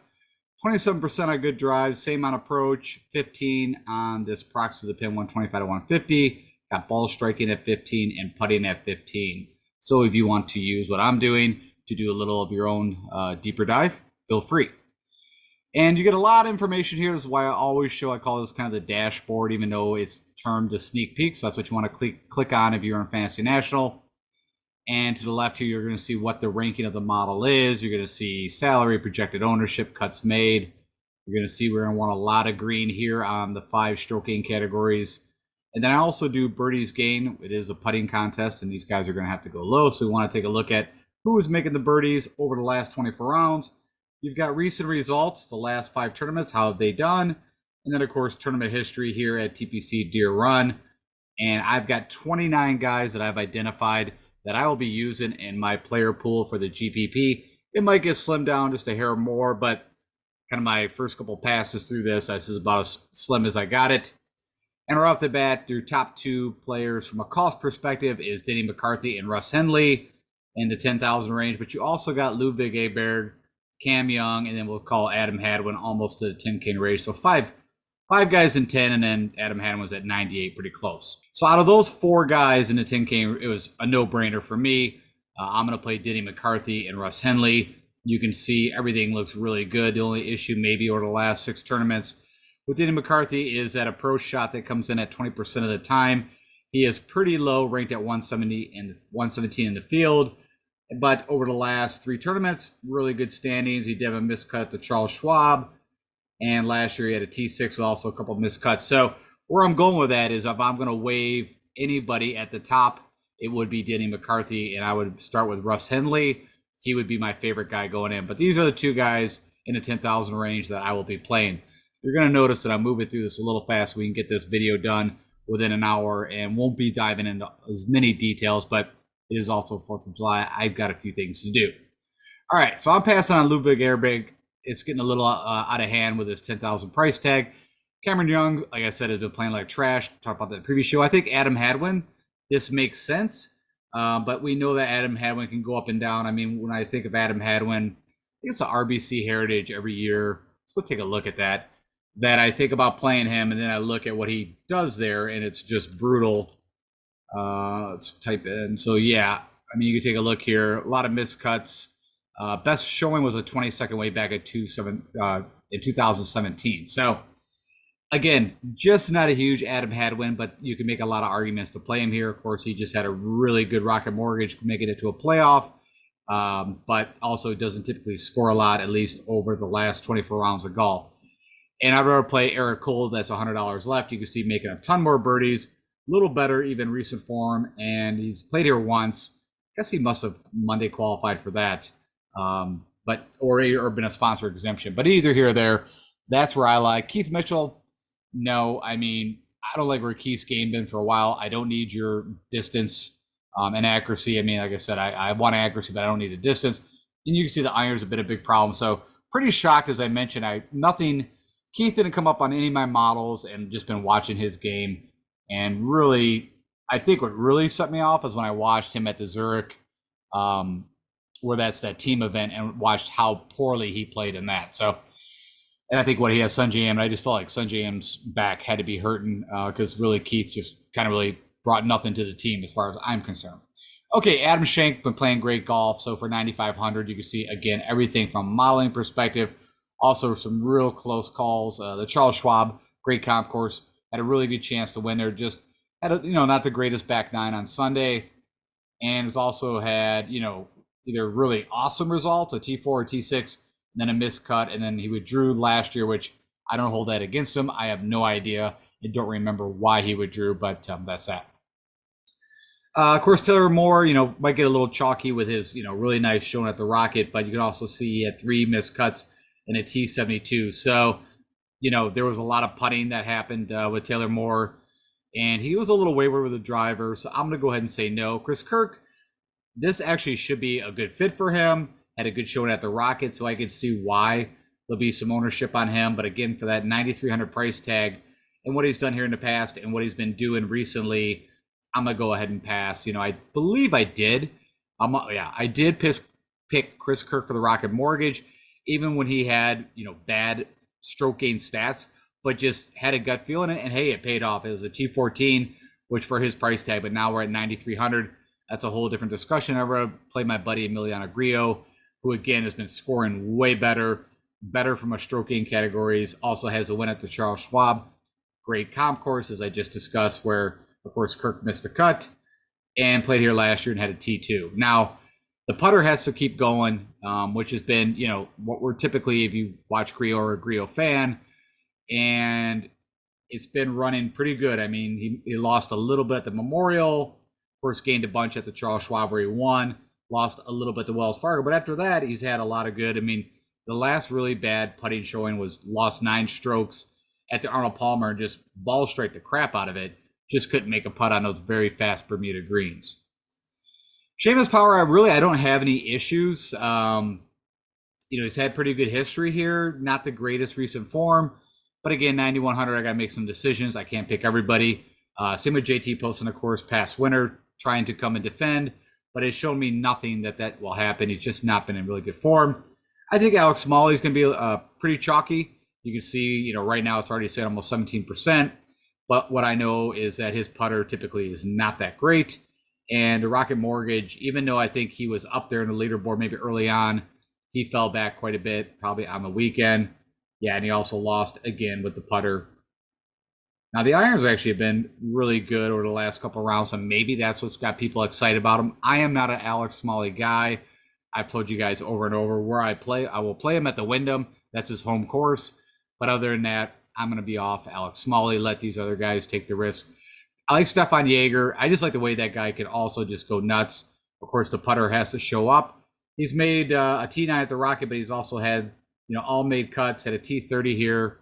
27% on good drives, same on approach, 15 on this prox to the pin, 125 to 150, got ball striking at 15 and putting at 15. So if you want to use what I'm doing to do a little of your own deeper dive, feel free. And you get a lot of information here. This is why I always show, I call this kind of the dashboard, even though it's termed a sneak peek. So that's what you want to click on if you're in Fantasy National. And to the left here, you're going to see what the ranking of the model is. You're going to see salary, projected ownership, cuts made. You're going to see we're going to want a lot of green here on the 5 stroking categories. And then I also do birdies gain. It is a putting contest, and these guys are going to have to go low. So we want to take a look at who is making the birdies over the last 24 rounds. You've got recent results, the last 5 tournaments, how have they done? And then, of course, tournament history here at TPC Deere Run. And I've got 29 guys that I've identified that I will be using in my player pool for the GPP. It might get slimmed down just a hair more, but kind of my first couple passes through this is about as slim as I got it. And right off the bat, your top 2 players from a cost perspective is Denny McCarthy and Russ Henley in the 10,000 range, but you also got Ludwig Aberg, Cam Young, and then we'll call Adam Hadwin almost to the 10K range. So five guys in 10, and then Adam Hadwin was at 98, pretty close. So out of those 4 guys in the 10K, it was a no-brainer for me. I'm going to play Denny McCarthy and Russ Henley. You can see everything looks really good. The only issue maybe over the last 6 tournaments with Denny McCarthy is that approach shot that comes in at 20% of the time. He is pretty low, ranked at 170 and 117 in the field. But over the last 3 tournaments, really good standings. He did have a miscut at the Charles Schwab. And last year he had a T6 with also a couple of miscuts. So where I'm going with that is if I'm going to waive anybody at the top, it would be Denny McCarthy, and I would start with Russ Henley. He would be my favorite guy going in. But these are the 2 guys in the 10,000 range that I will be playing. You're going to notice that I'm moving through this a little fast so we can get this video done within an hour, and won't be diving into as many details, but it is also 4th of July. I've got a few things to do. All right, so I'm passing on Ludwig Aberg. It's getting a little out of hand with his 10,000 price tag. Cameron Young, like I said, has been playing like trash. Talked about that in the previous show. I think Adam Hadwin, this makes sense. But we know that Adam Hadwin can go up and down. I mean, when I think of Adam Hadwin, I think it's an RBC Heritage every year. Let's go take a look at that. that I think about playing him, and then I look at what he does there, and it's just brutal. Let's type in. So yeah, I mean, you can take a look here. A lot of miscuts. Best showing was a 22nd way back at in 2017. So again, just not a huge Adam Hadwin, but you can make a lot of arguments to play him here. Of course, he just had a really good Rocket Mortgage, making it to a playoff, but also doesn't typically score a lot, at least over the last 24 rounds of golf. And I'd rather play Eric Cole. That's $100 left. You can see making a ton more birdies, a little better, even recent form. And he's played here once. I guess he must have Monday qualified for that, or been a sponsor exemption. But either here or there, that's where I like Keith Mitchell. No, I mean, I don't like where Keith's game been for a while. I don't need your distance and accuracy. I mean, like I said, I want accuracy, but I don't need the distance. And you can see the iron's been a big problem. So pretty shocked, as I mentioned. Keith didn't come up on any of my models, and just been watching his game. And really, I think what really set me off is when I watched him at the Zurich, where that's that team event, and watched how poorly he played in that. So, and I think what he has Sunjay Am, and I just felt like Sunjay Am's back had to be hurting, because really Keith just kind of really brought nothing to the team as far as I'm concerned. Okay, Adam Schenk been playing great golf. So for 9,500, you can see again everything from modeling perspective. Also, some real close calls. The Charles Schwab, great comp course, had a really good chance to win there. Just had not the greatest back nine on Sunday, and has also had either really awesome results, a T4 or T6, and then a miscut, and then he withdrew last year, which I don't hold that against him. I have no idea. I don't remember why he withdrew, but that's that. Of course, Taylor Moore, might get a little chalky with his, really nice showing at the Rocket, but you can also see he had 3 miscuts in a T72. So, there was a lot of putting that happened with Taylor Moore, and he was a little wayward with the driver. So I'm going to go ahead and say no. Chris Kirk, this actually should be a good fit for him. Had a good showing at the Rocket, so I could see why there'll be some ownership on him. But again, for that 9,300 price tag and what he's done here in the past and what he's been doing recently, I'm going to go ahead and pass. I believe I did. I did pick Chris Kirk for the Rocket Mortgage, even when he had, bad stroke gain stats, but just had a gut feeling it. And hey, it paid off. It was a T14, which for his price tag, but now we're at 9,300. That's a whole different discussion. I would play my buddy Emiliano Grillo, who again has been scoring way better from a stroke gain categories. Also has a win at the Charles Schwab. Great comp course, as I just discussed, where of course Kirk missed the cut and played here last year and had a T2. Now, the putter has to keep going, which has been, what we're typically, if you watch Grillo or a Grillo fan, and it's been running pretty good. I mean, he lost a little bit at the Memorial, first gained a bunch at the Charles Schwab where he won, lost a little bit to Wells Fargo, but after that, he's had a lot of good. I mean, the last really bad putting showing was lost 9 strokes at the Arnold Palmer and just ball straight the crap out of it. Just couldn't make a putt on those very fast Bermuda greens. Seamus Power, I don't have any issues. He's had pretty good history here. Not the greatest recent form. But again, 9,100, I got to make some decisions. I can't pick everybody. Same with JT Poston, of course, past winner, trying to come and defend. But it's shown me nothing that will happen. He's just not been in really good form. I think Alex Smalley is going to be pretty chalky. You can see, right now it's already set almost 17%. But what I know is that his putter typically is not that great. And the Rocket Mortgage, even though I think he was up there in the leaderboard maybe early on, he fell back quite a bit, probably on the weekend. Yeah, and he also lost again with the putter. Now, the irons actually have been really good over the last couple of rounds, and maybe that's what's got people excited about him. I am not an Alex Smalley guy. I've told you guys over and over where I will play him at the Wyndham. That's his home course. But other than that, I'm going to be off Alex Smalley, let these other guys take the risk. I like Stefan Jaeger. I just like the way that guy can also just go nuts. Of course, the putter has to show up. He's made a T9 at the Rocket, but he's also had, all made cuts, had a T30 here.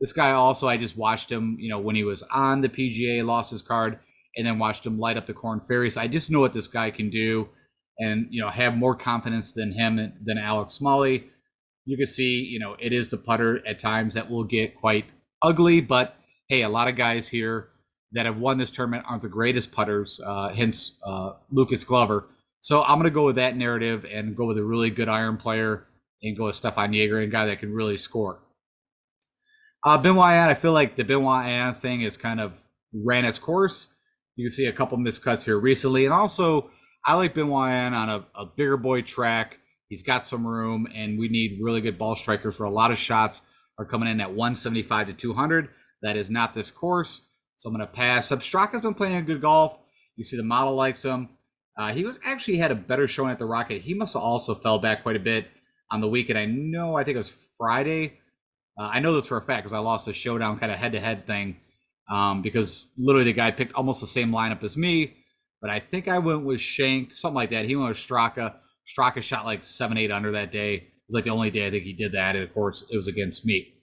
This guy also, I just watched him, when he was on the PGA, lost his card, and then watched him light up the Corn Ferry. So I just know what this guy can do and, have more confidence than Alex Smalley. You can see, it is the putter at times that will get quite ugly, but hey, a lot of guys here that have won this tournament aren't the greatest putters, hence Lucas Glover. So I'm going to go with that narrative and go with a really good iron player and go with Stefan Jaeger, a guy that can really score. Benoit, I feel like the Benoit thing is kind of ran its course. You can see a couple miscuts here recently. And also, I like Benoit on a bigger boy track. He's got some room, and we need really good ball strikers for a lot of shots are coming in at 175 to 200. That is not this course. So I'm going to pass. Straka's been playing a good golf. You see the model likes him. He was actually had a better showing at the Rocket. He must have also fell back quite a bit on the weekend. I think it was Friday. I know this for a fact because I lost a showdown kind of head-to-head thing because literally the guy picked almost the same lineup as me, but I think I went with Shank, something like that. He went with Straka. Straka shot like 7-8 under that day. It was like the only day I think he did that, and of course it was against me.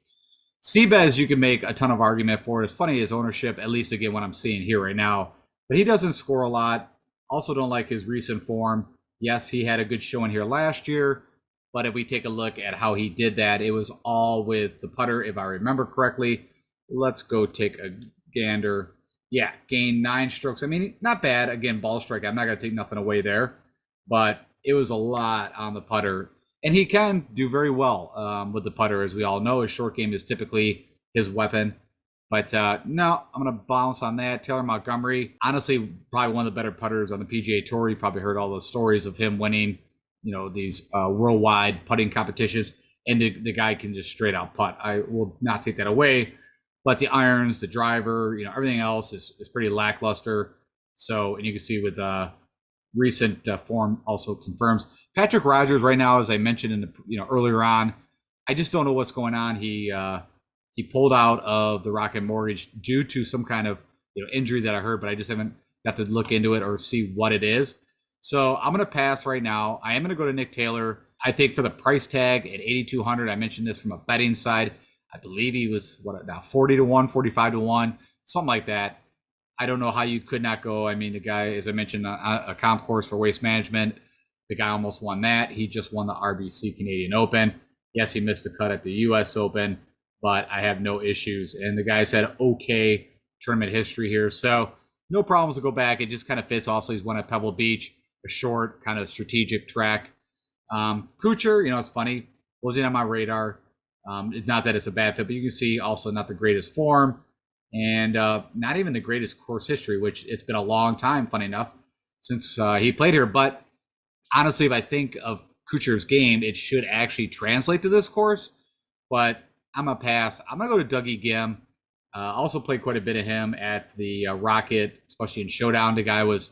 Seabez, you can make a ton of argument for it. It's funny his ownership, at least again what I'm seeing here right now, but he doesn't score a lot. Also don't like his recent form. Yes, he had a good showing here last year, but if we take a look at how he did that, it was all with the putter, if I remember correctly. Let's go take a gander. Yeah, gained 9 strokes. I mean, not bad. Again, ball strike. I'm not going to take nothing away there, but it was a lot on the putter. And he can do very well with the putter, as we all know. His short game is typically his weapon. But no, I'm going to bounce on that. Taylor Montgomery, honestly, probably one of the better putters on the PGA Tour. You probably heard all those stories of him winning, these worldwide putting competitions, and the guy can just straight out putt. I will not take that away, but the irons, the driver, everything else is pretty lackluster. So, and you can see with recent form also confirms. Patrick Rogers right now, as I mentioned in the earlier on, I just don't know what's going on. He pulled out of the Rocket Mortgage due to some kind of injury that I heard, but I just haven't got to look into it or see what it is. So I'm going to pass right now. I am going to go to Nick Taylor. I think for the price tag at 8,200, I mentioned this from a betting side. I believe he was 40 to 1, 45 to 1, something like that. I don't know how you could not go. I mean, the guy, as I mentioned, a comp course for Waste Management, the guy almost won that. He just won the RBC Canadian Open. Yes, he missed the cut at the U.S. Open, but I have no issues. And the guy's had okay tournament history here, so no problems to go back. It just kind of fits. Also, he's won at Pebble Beach, a short kind of strategic track. Kuchar, it's funny, wasn't on my radar. Not that it's a bad fit, but you can see also not the greatest form and not even the greatest course history, which it's been a long time, funny enough, since he played here. But honestly, if I think of Kuchar's game, it should actually translate to this course. But I'm going to pass. I'm going to go to Dougie Gim. Also played quite a bit of him at the Rocket, especially in Showdown. The guy was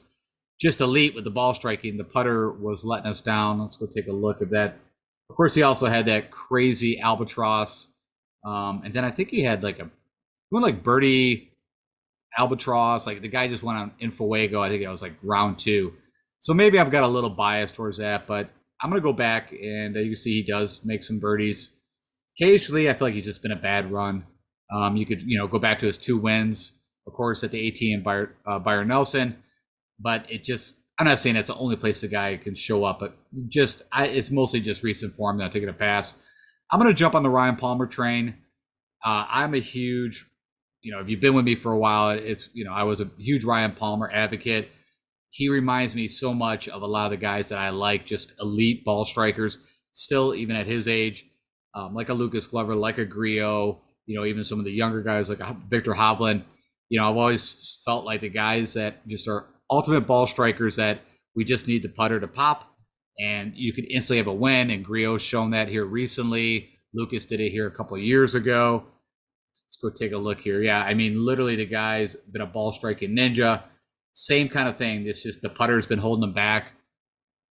just elite with the ball striking. The putter was letting us down. Let's go take a look at that. Of course, he also had that crazy albatross. And then I think he had like birdie albatross. Like the guy just went on Infoego. I think it was like round 2. So maybe I've got a little bias towards that, but I'm going to go back and you can see he does make some birdies. Occasionally, I feel like he's just been a bad run. You could, go back to his 2 wins, of course, at the AT&T Byron Nelson, but I'm not saying that's the only place the guy can show up, but it's mostly just recent form that I'm taking a pass. I'm going to jump on the Ryan Palmer train. I'm a huge, if you've been with me for a while, I was a huge Ryan Palmer advocate. He reminds me so much of a lot of the guys that I like, just elite ball strikers, still even at his age, like a Lucas Glover, like a Griot, even some of the younger guys like Victor Hovland. I've always felt like the guys that just are ultimate ball strikers that we just need the putter to pop, and you can instantly have a win. And Griot's shown that here recently. Lucas did it here a couple of years ago. Let's go take a look here. Yeah, I mean, literally the guy's been a ball striking ninja. Same kind of thing. It's just the putter's been holding him back.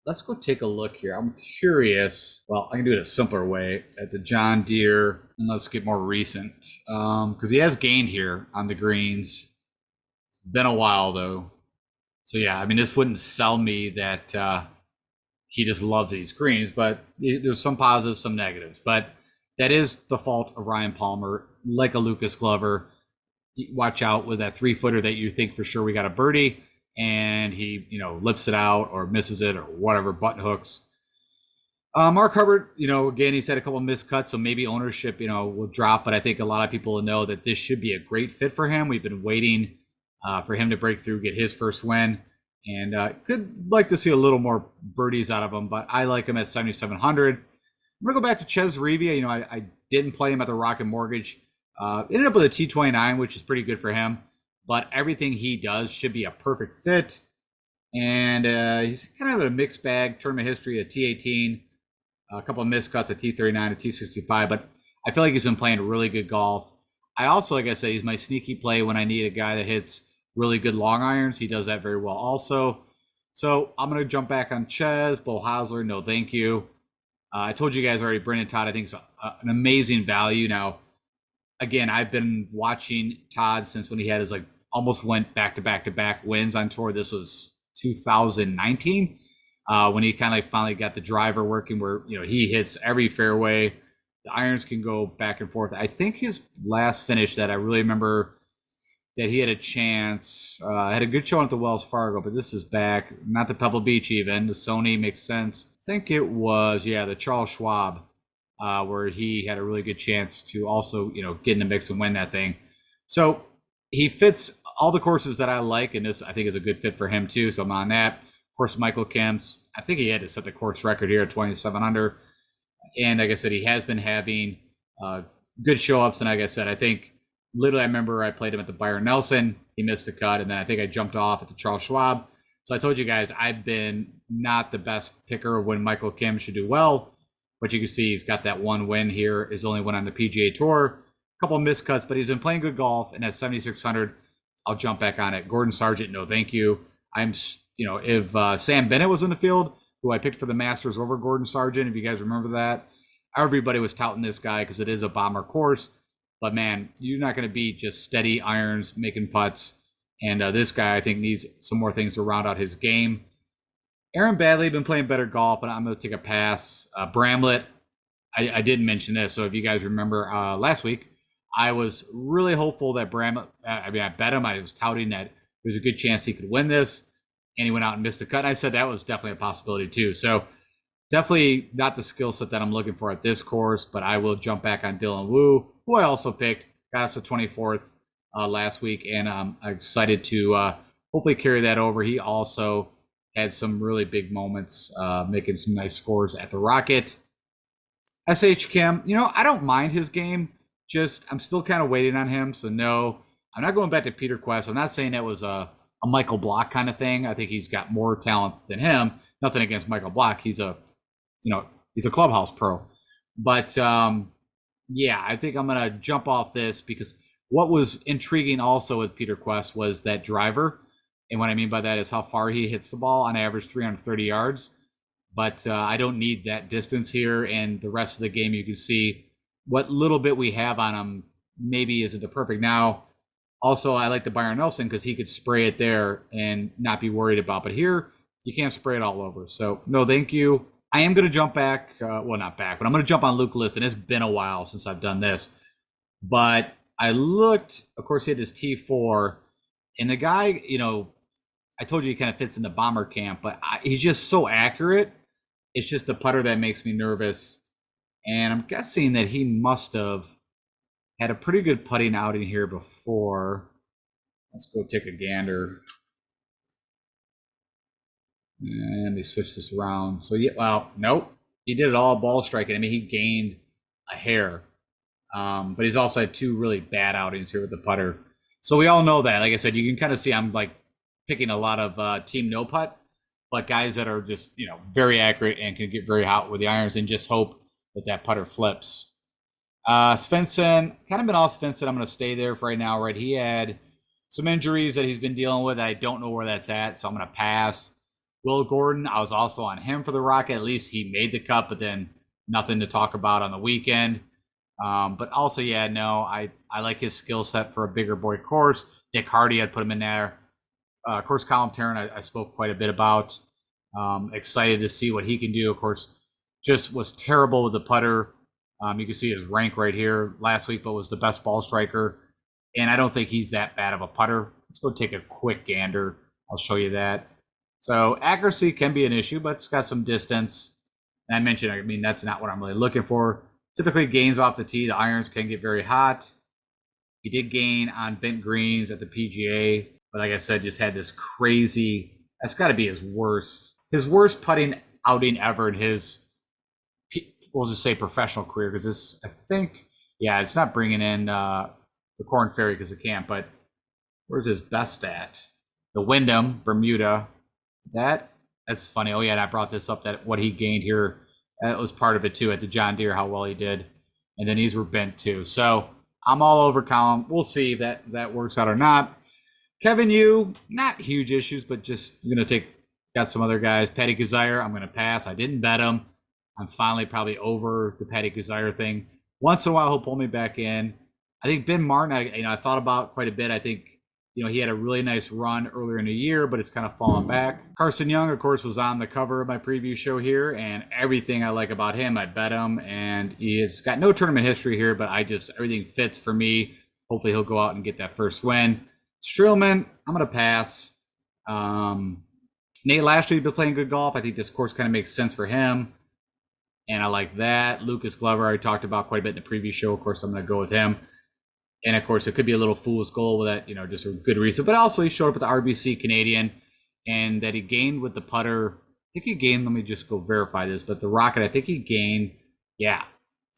Let's go take a look here. I'm curious. Well, I can do it a simpler way at the John Deere. And let's get more recent because he has gained here on the greens. It's been a while, though. So, yeah, I mean, this wouldn't sell me that he just loves these greens, but there's some positives, some negatives. But that is the fault of Ryan Palmer, like a Lucas Glover. Watch out with that 3-footer that you think for sure we got a birdie, and he, lips it out or misses it or whatever, button hooks. Mark Hubbard, again, he's had a couple of miscuts, so maybe ownership, will drop. But I think a lot of people know that this should be a great fit for him. We've been waiting for him to break through, get his first win, and could like to see a little more birdies out of him. But I like him at 7,700. I'm gonna go back to Ches Revia. I didn't play him at the Rocket Mortgage Ended up with a T29, which is pretty good for him. But everything he does should be a perfect fit. And he's kind of a mixed bag. Tournament history, a T18, a couple of miscuts, a T39, a T65. But I feel like he's been playing really good golf. I also, like I said, he's my sneaky play when I need a guy that hits really good long irons. He does that very well also. So I'm going to jump back on Ches, Bo Hosler. No, thank you. I told you guys already, Brendan Todd, I think is an amazing value. Now, again, I've been watching Todd since when he had his almost went back to back to back wins on tour. This was 2019 when he kind of finally got the driver working where, he hits every fairway. The irons can go back and forth. I think his last finish that I really remember that he had a chance, had a good showing at the Wells Fargo, but this is back, not the Pebble Beach even. The Sony makes sense. I think it was, the Charles Schwab, where he had a really good chance to also, get in the mix and win that thing. So he fits all the courses that I like, and this I think is a good fit for him too. So I'm on that. Of course, Michael Kim's, I think he had to set the course record here at 27 under. And like I said, he has been having good show ups. And like I said, I think literally I remember I played him at the Byron Nelson. He missed the cut. And then I think I jumped off at the Charles Schwab. So I told you guys I've been not the best picker when Michael Kim should do well. But you can see he's got that one win here. His only win on the PGA Tour. A couple of miscuts, but he's been playing good golf. And at 7,600, I'll jump back on it. Gordon Sargent, no thank you. If Sam Bennett was in the field, who I picked for the Masters over Gordon Sargent, if you guys remember that, everybody was touting this guy because it is a bomber course. But man, you're not going to beat just steady irons, making putts. And this guy, I think, needs some more things to round out his game. Aaron Badley been playing better golf, but I'm going to take a pass. Bramlett, I didn't mention this. So if you guys remember last week, I was really hopeful that Bramlett, I bet him. I was touting that there's a good chance he could win this. And he went out and missed a cut. And I said that was definitely a possibility too. So definitely not the skill set that I'm looking for at this course, but I will jump back on Dylan Wu, who I also picked. Got us to 24th last week, and I'm excited to hopefully carry that over. He also had some really big moments, making some nice scores at the Rocket. SH Kim, I don't mind his game. Just I'm still kind of waiting on him. So no, I'm not going back to Peter Quest. I'm not saying that was a Michael Block kind of thing. I think he's got more talent than him. Nothing against Michael Block. He's a clubhouse pro. But I think I'm going to jump off this because what was intriguing also with Peter Quest was that driver. And what I mean by that is how far he hits the ball, on average 330 yards. But I don't need that distance here. And the rest of the game, you can see what little bit we have on him maybe isn't the perfect. Now, also, I like the Byron Nelson because he could spray it there and not be worried about. But here, you can't spray it all over. So, no, thank you. I am going to jump back. Not back, but I'm going to jump on Luke List. And it's been a while since I've done this. But I looked, of course, he had this T4. And the guy, I told you he kind of fits in the bomber camp. But he's just so accurate. It's just the putter that makes me nervous. And I'm guessing that he must have had a pretty good putting outing here before. Let's go take a gander. And they switch this around. So, nope. He did it all ball striking. I mean, he gained a hair. But he's also had two really bad outings here with the putter. So we all know that. Like I said, you can kind of see I'm picking a lot of team no putt, but guys that are just, very accurate and can get very hot with the irons and just hope that putter flips. Svensson, kind of been off Svensson. I'm going to stay there for right now, right? He had some injuries that he's been dealing with. I don't know where that's at, so I'm going to pass. Will Gordon, I was also on him for the Rocket. At least he made the cut, but then nothing to talk about on the weekend. But also, I like his skill set for a bigger boy course. Nick Hardy, I'd put him in there. Of course, Colin Tarrant, I spoke quite a bit about. Excited to see what he can do. Of course, just was terrible with the putter. You can see his rank right here last week, but was the best ball striker. And I don't think he's that bad of a putter. Let's go take a quick gander. I'll show you that. So accuracy can be an issue, but it's got some distance. And I mentioned, that's not what I'm really looking for. Typically gains off the tee. The irons can get very hot. He did gain on bent greens at the PGA, but like I said, just had this crazy, that's got to be his worst putting outing ever in his, we'll just say professional career, because this, I think Yeah, it's not bringing in the Corn Ferry because it can't, but where's his best at? The Wyndham, Bermuda. That's funny. Oh yeah, and I brought this up that what he gained here, that was part of it too at the John Deere, how well he did. And then these were bent too. So I'm all over Colin. We'll see if that works out or not. Kevin Yu, not huge issues, but just gonna got some other guys. Patty Kazire, I'm gonna pass. I didn't bet him. I'm finally probably over the Patty Kazire thing. Once in a while he'll pull me back in. I think Ben Martin, I thought about quite a bit. I think he had a really nice run earlier in the year, but it's kind of fallen back. Carson Young, of course, was on the cover of my preview show here, and everything I like about him, I bet him, and he has got no tournament history here, but everything fits for me. Hopefully he'll go out and get that first win. Streelman, I'm going to pass. Nate Lashley has been playing good golf. I think this course kind of makes sense for him, and I like that. Lucas Glover, I talked about quite a bit in the previous show. Of course, I'm going to go with him. And of course, it could be a little fool's goal with that, just a good reason. But also, he showed up at the RBC Canadian, and that he gained with the putter. I think he gained. Let me just go verify this. But the Rocket, I think he gained,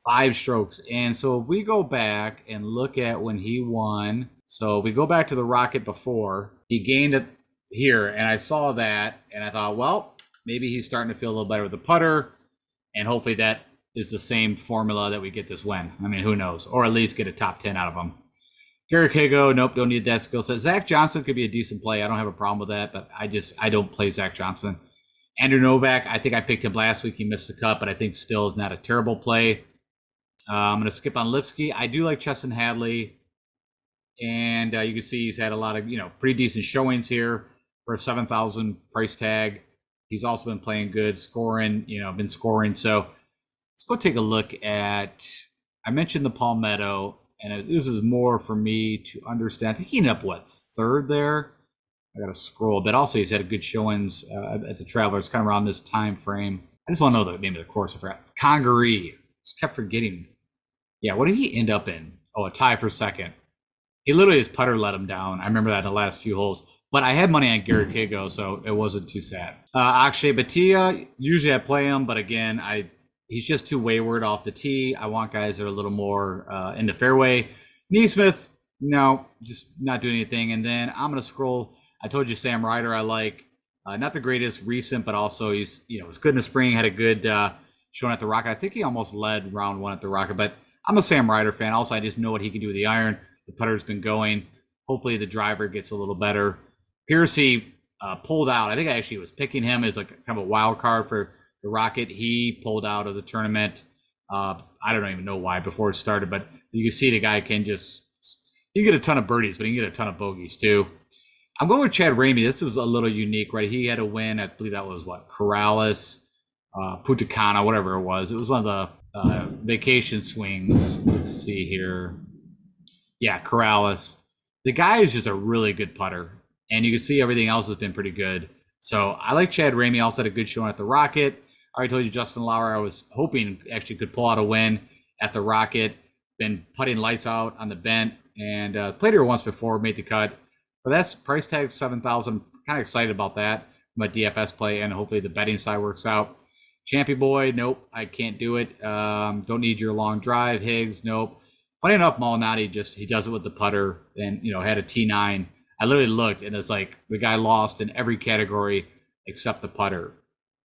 5 strokes. And so if we go back and look at when he won, so if we go back to the Rocket before, he gained it here, and I saw that, and I thought, well, maybe he's starting to feel a little better with the putter, and hopefully that is the same formula that we get this win. I mean, who knows? Or at least get a top 10 out of him. Gary Kago, nope, don't need that skill set. Zach Johnson could be a decent play. I don't have a problem with that, but I don't play Zach Johnson. Andrew Novak, I think I picked him last week. He missed the cut, but I think still is not a terrible play. I'm going to skip on Lipsky. I do like Cheston Hadley. And you can see he's had a lot of, pretty decent showings here for a 7,000 price tag. He's also been playing good, scoring, been scoring. So let's go take a look at, I mentioned the Palmetto, and this is more for me to understand. I think he ended up, third there? I got to scroll a bit. Also, he's had a good showings at the Travelers, kind of around this time frame. I just want to know the name of the course. I forgot. Congaree. Just kept forgetting. Yeah, what did he end up in? Oh, a tie for second. He literally, his putter let him down. I remember that in the last few holes. But I had money on Garrett Kago, so it wasn't too sad. Akshay Bhatia, usually I play him, but again, he's just too wayward off the tee. I want guys that are a little more in the fairway. Neesmith, no, just not doing anything. And then I'm going to scroll. I told you Sam Ryder I like. Not the greatest recent, but also he's, was good in the spring, had a good showing at the Rocket. I think he almost led round 1 at the Rocket, but I'm a Sam Ryder fan. Also, I just know what he can do with the iron. The putter's been going. Hopefully the driver gets a little better. Piercy pulled out. I think I actually was picking him as like kind of a wild card for the Rocket. He pulled out of the tournament. I don't even know why before it started, but you can see the guy can he can get a ton of birdies, but he can get a ton of bogeys too. I'm going with Chad Ramey. This is a little unique, right? He had a win. I believe that was Corrales, Punta Cana, whatever it was. It was one of the vacation swings. Let's see here. Yeah, Corrales. The guy is just a really good putter, and you can see everything else has been pretty good. So I like Chad Ramey. Also had a good showing at the Rocket. I already told you Justin Lauer, I was hoping actually could pull out a win at the Rocket. Been putting lights out on the bent, and played here once before, made the cut. But that's price tag 7,000. Kind of excited about that. My DFS play, and hopefully the betting side works out. Champy Boy, nope, I can't do it. Don't need your long drive. Higgs, nope. Funny enough, Molinari he does it with the putter, and had a T9. I literally looked, and it's like the guy lost in every category except the putter.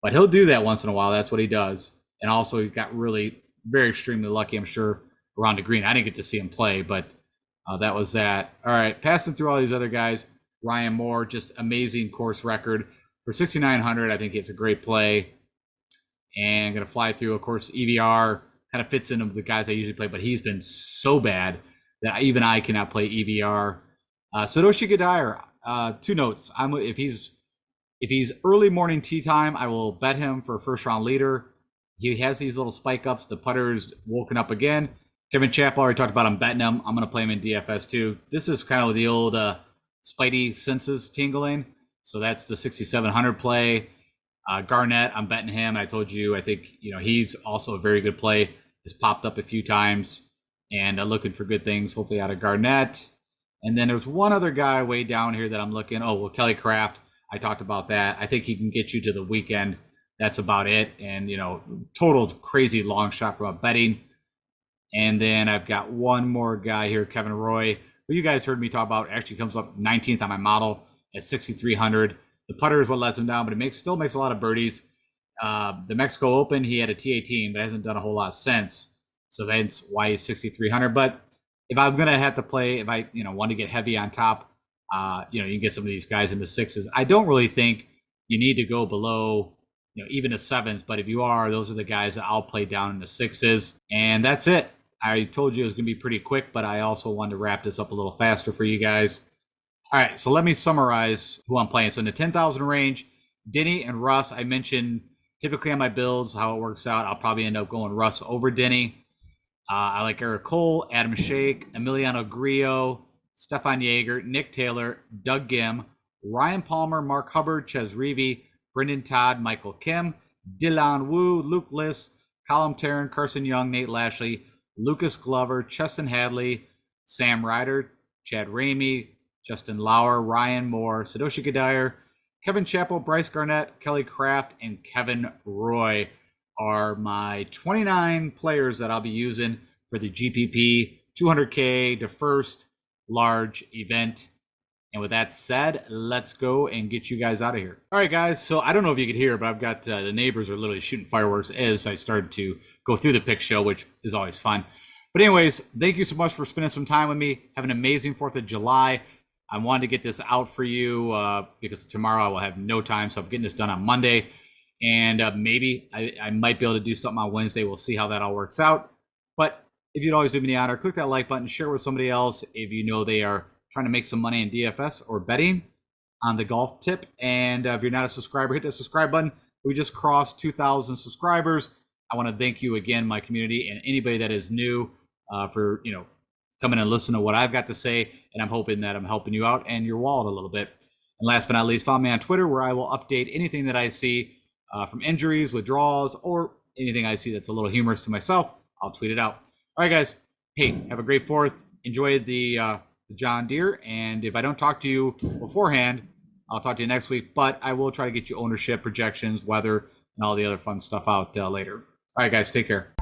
But he'll do that once in a while. That's what he does. And also, he got really very extremely lucky, I'm sure, around the green. I didn't get to see him play, but that was that. All right, passing through all these other guys. Ryan Moore, just amazing course record for 6,900. I think it's a great play. And going to fly through, of course, EVR kind of fits into the guys I usually play, but he's been so bad that even I cannot play EVR. Satoshi Gadair, 2 notes. If he's early morning tee time, I will bet him for a first round leader. He has these little spike ups. The putter's woken up again. Kevin Chappell, already talked about him betting him. I'm going to play him in DFS too. This is kind of the old Spidey senses tingling. So that's the 6,700 play. Garnett, I'm betting him. I told you, I think, he's also a very good play. Has popped up a few times, and looking for good things, hopefully out of Garnett. And then there's one other guy way down here that I'm looking. Oh, well, Kelly Craft. I talked about that. I think he can get you to the weekend. That's about it. And, total crazy long shot from a betting. And then I've got one more guy here, Kevin Roy, who you guys heard me talk about. Actually comes up 19th on my model at 6,300. The putter is what lets him down, but it still makes a lot of birdies. The Mexico Open, he had a T18, but hasn't done a whole lot since. So that's why he's 6,300. But if I'm gonna have to play, if I want to get heavy on top, you can get some of these guys in the sixes. I don't really think you need to go below even the sevens, but if you are, those are the guys that I'll play down in the sixes. And that's it. I told you it was going to be pretty quick, but I also wanted to wrap this up a little faster for you guys. All right, so let me summarize who I'm playing. So in the 10,000 range, Denny and Russ, I mentioned typically on my builds how it works out. I'll probably end up going Russ over Denny. I like Eric Cole, Adam Shake, Emiliano Grillo, Stefan Yeager, Nick Taylor, Doug Gim, Ryan Palmer, Mark Hubbard, Ches Reavie, Brendan Todd, Michael Kim, Dylan Wu, Luke Liss, Colin Tarrant, Carson Young, Nate Lashley, Lucas Glover, Cheston Hadley, Sam Ryder, Chad Ramey, Justin Lauer, Ryan Moore, Sadoshi Gadire, Kevin Chappell, Bryce Garnett, Kelly Kraft, and Kevin Roy are my 29 players that I'll be using for the GPP 200K to first large event. And with that said, let's go and get you guys out of here. All right, guys. So I don't know if you could hear, but I've got the neighbors are literally shooting fireworks as I started to go through the pick show, which is always fun. But anyways, thank you so much for spending some time with me. Have an amazing 4th of July. I wanted to get this out for you because tomorrow I will have no time. So I'm getting this done on Monday. And maybe I might be able to do something on Wednesday. We'll see how that all works out. But if you'd always do me the honor, click that like button, share with somebody else if you know they are trying to make some money in DFS or betting on the golf tip. And if you're not a subscriber, hit that subscribe button. We just crossed 2,000 subscribers. I want to thank you again, my community, and anybody that is new for coming and listen to what I've got to say. And I'm hoping that I'm helping you out and your wallet a little bit. And last but not least, follow me on Twitter, where I will update anything that I see from injuries, withdrawals, or anything I see that's a little humorous to myself. I'll tweet it out. All right, guys. Hey, have a great 4th. Enjoy the John Deere. And if I don't talk to you beforehand, I'll talk to you next week. But I will try to get you ownership projections, weather, and all the other fun stuff out later. All right, guys. Take care.